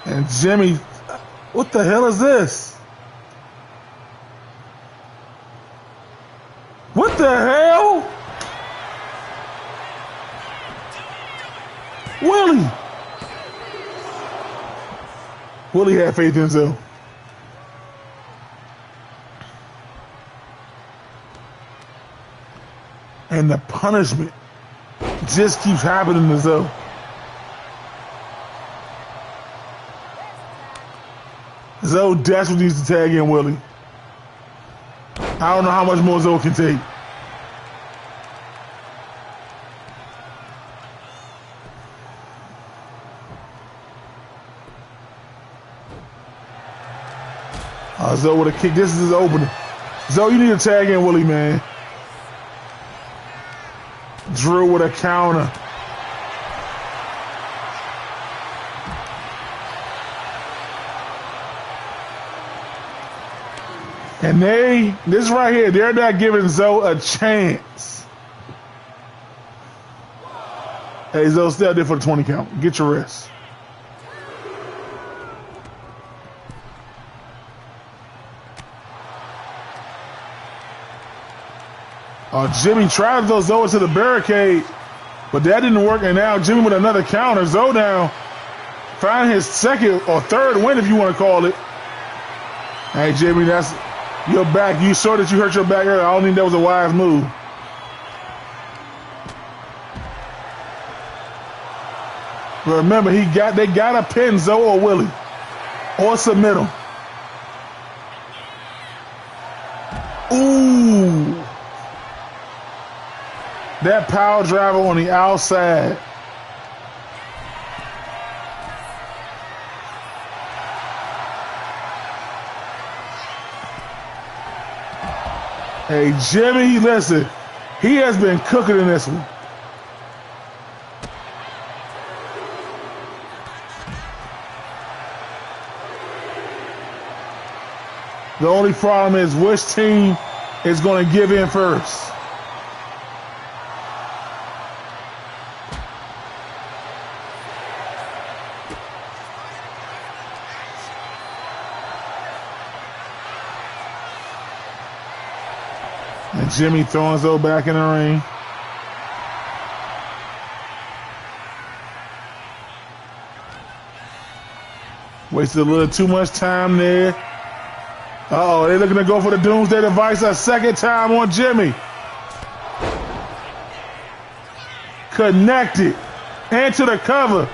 And Jimmy, what the hell is this? What the hell? Willie had faith in himself. And the punishment just keeps happening to Zoe. Zoe desperately needs to tag in Willie. I don't know how much more Zoe can take. Zoe with a kick. This is his opener. Zoe, you need to tag in Willie, man. Drew with a counter. And this right here, they're not giving Zoe a chance. Hey, Zoe, stay out there for the 20 count. Get your rest. Jimmy tried to throw Zoe to the barricade, but that didn't work. And now Jimmy with another counter. Zoe now find his second or third win, if you want to call it. Hey, Jimmy, that's your back. You saw that you hurt your back earlier. I don't think that was a wise move. But remember, they got to pin Zoe or Willie or submit him. Ooh. That power driver on the outside. Hey, Jimmy, listen. He has been cooking in this one. The only problem is which team is going to give in first. And Jimmy throwing Zoe back in the ring. Wasted a little too much time there. Uh-oh, they're looking to go for the Doomsday Device a second time on Jimmy. Connected into the cover.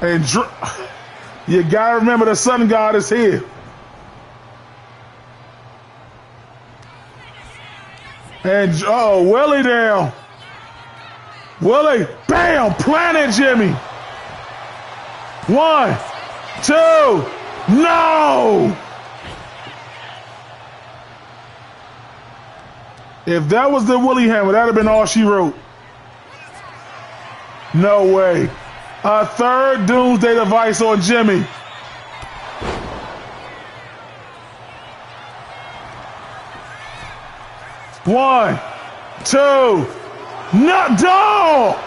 And you gotta remember the Sun God is here. And Willie down. Willie, bam, planted Jimmy. 1, 2, no! If that was the Willie hammer, that'd have been all she wrote. No way. A third Doomsday Device on Jimmy. One, two, no, dog!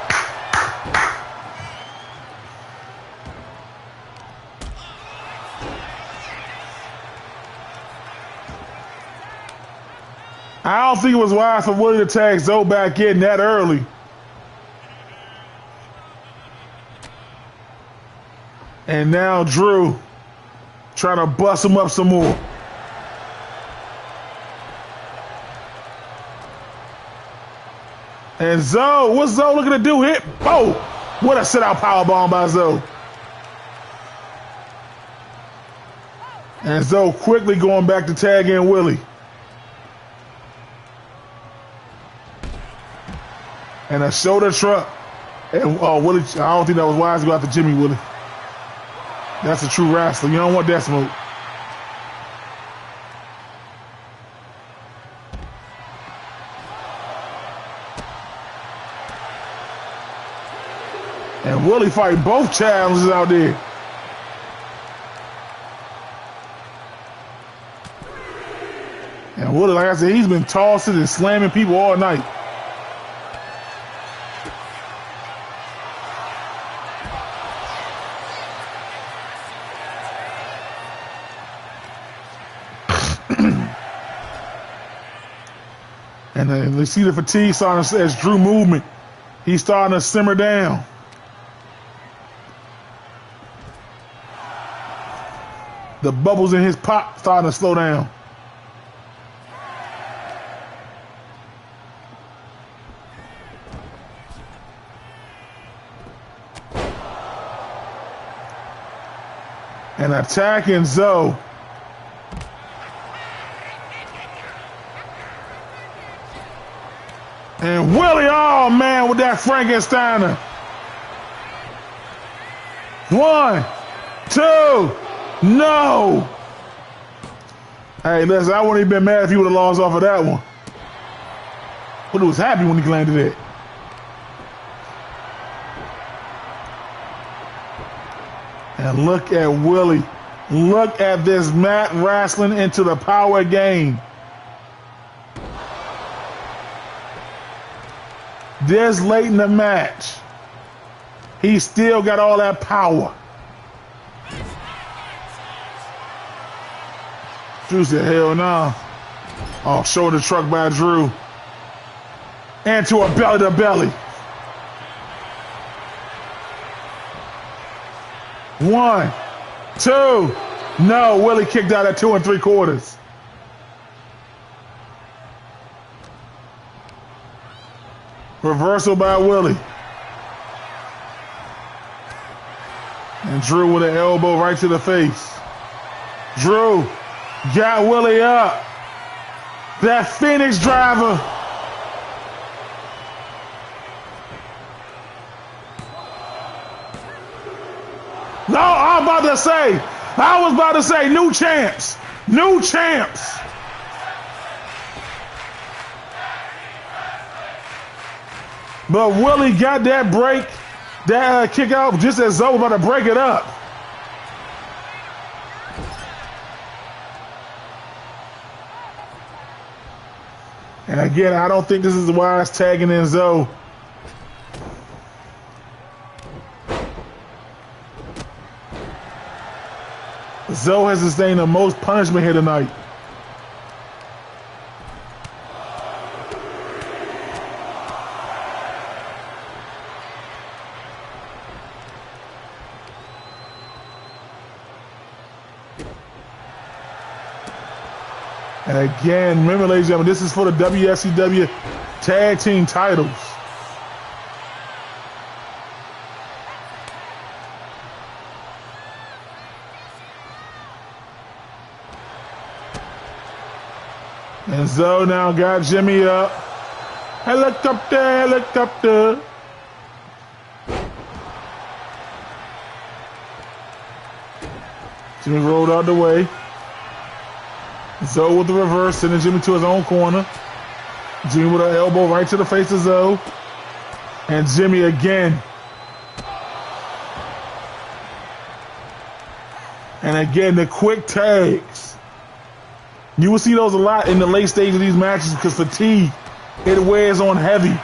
I don't think it was wise for Willie to tag Zoe back in that early. And now Drew trying to bust him up some more. And Zoe, what's Zoe looking to do? Hit. Oh, what a sit-out powerbomb by Zoe. And Zoe quickly going back to tag in Willie. And a shoulder truck. And Willie, I don't think that was wise to go after Jimmy, Willie. That's a true wrestler. You don't want that smoke. And Willie fight both challenges out there. And Willie, like I said, he's been tossing and slamming people all night. And you see the fatigue starting to, as Drew movement, he's starting to simmer down. The bubbles in his pop starting to slow down. And attacking Zoe. And Willie, oh man, with that Frankensteiner. 1, 2, no. Hey, listen, I wouldn't even been mad if he would have lost off of that one. But he was happy when he landed it. And look at Willie. Look at this mat wrestling into the power game. This late in the match, he still got all that power. Drew said, hell no. Oh, shoulder truck by Drew. And to a belly to belly. 1, 2. No, Willie kicked out at 2 3/4. Reversal by Willie. And Drew with an elbow right to the face. Drew got Willie up. That Phoenix driver. No, I was about to say new champs. New champs. But Willie got that break, that kick out just as Zoe was about to break it up. And again, I don't think this is wise tagging in Zoe. Zoe has sustained the most punishment here tonight. And again, remember, ladies and gentlemen, this is for the Wfcw tag team titles. And Zoe now got Jimmy up. Helicopter, helicopter. Jimmy rolled out the way. Zoe with the reverse, sending Jimmy to his own corner. Jimmy with an elbow right to the face of Zoe. And Jimmy again. And again, the quick tags. You will see those a lot in the late stage of these matches because fatigue, it wears on heavy.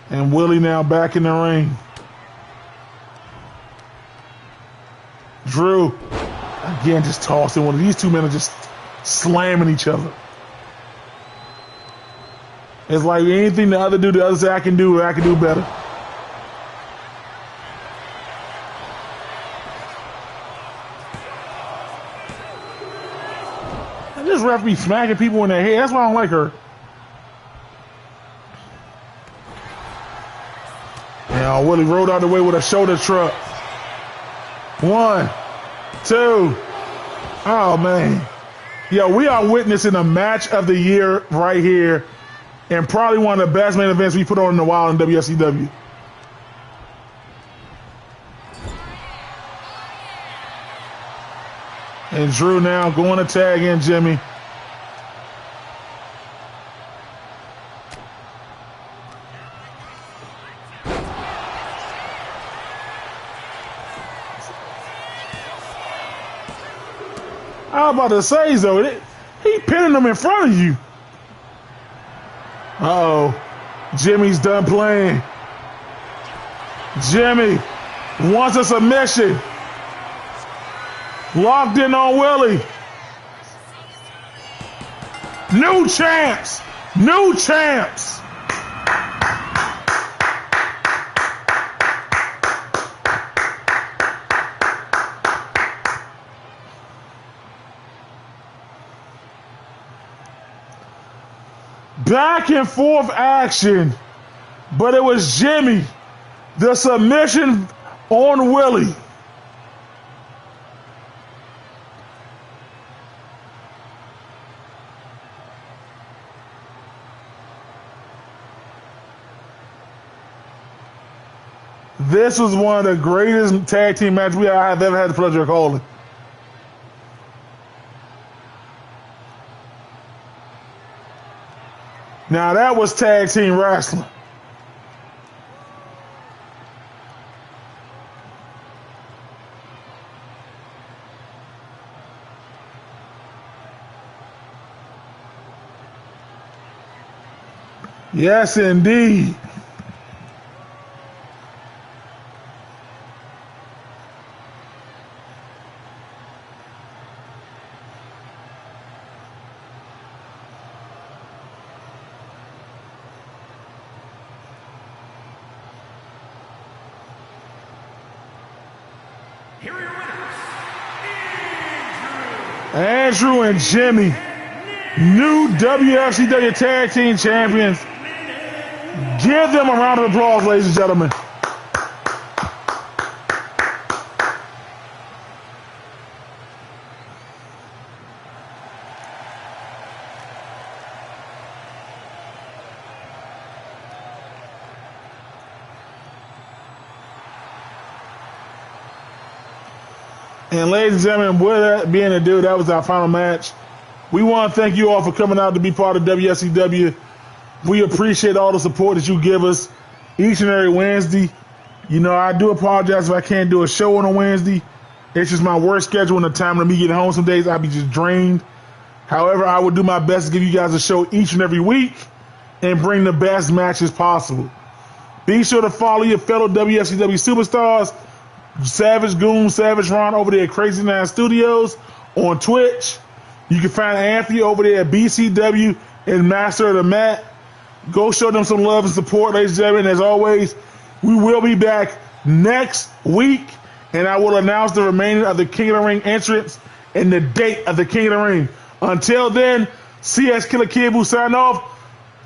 And Willie now back in the ring. Drew, again, just tossing one of these two men are just slamming each other. It's like anything the other say I can do better. And this ref be smacking people in their head. That's why I don't like her. Now Willie rolled out the way with a shoulder truck. 1, 2. Oh, man. Yo, we are witnessing a match of the year right here, and probably one of the best main events we put on in a while in WFCW. And Drew now going to tag in Jimmy. I was about to say, though, he pinning them in front of you. Uh-oh. Jimmy's done playing. Jimmy wants a submission. Locked in on Willie. New champs. New champs. Back and forth action, but it was Jimmy. The submission on Willie. This was one of the greatest tag team matches I have ever had the pleasure of calling. Now that was tag team wrestling. Yes, indeed. Here are your winners, Andrew and Jimmy, new WFCW Tag Team Champions. Give them a round of applause, ladies and gentlemen. And ladies and gentlemen, with that being ado, that was our final match. We want to thank you all for coming out to be part of WFCW. We appreciate all the support that you give us each and every Wednesday. You know, I do apologize if I can't do a show on a Wednesday. It's just my work schedule and the time of me getting home. Some days I'll be just drained. However, I will do my best to give you guys a show each and every week and bring the best matches possible. Be sure to follow your fellow WFCW superstars, Savage Goon, Savage Ron over there at Crazy 9 Studios on Twitch. You can find Anthony over there at BCW and Master of the Mat. Go show them some love and support, ladies and gentlemen. As always, we will be back next week, and I will announce the remaining of the King of the Ring entrance and the date of the King of the Ring. Until then, CS Killer Kid will sign off.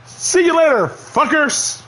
See you later, fuckers.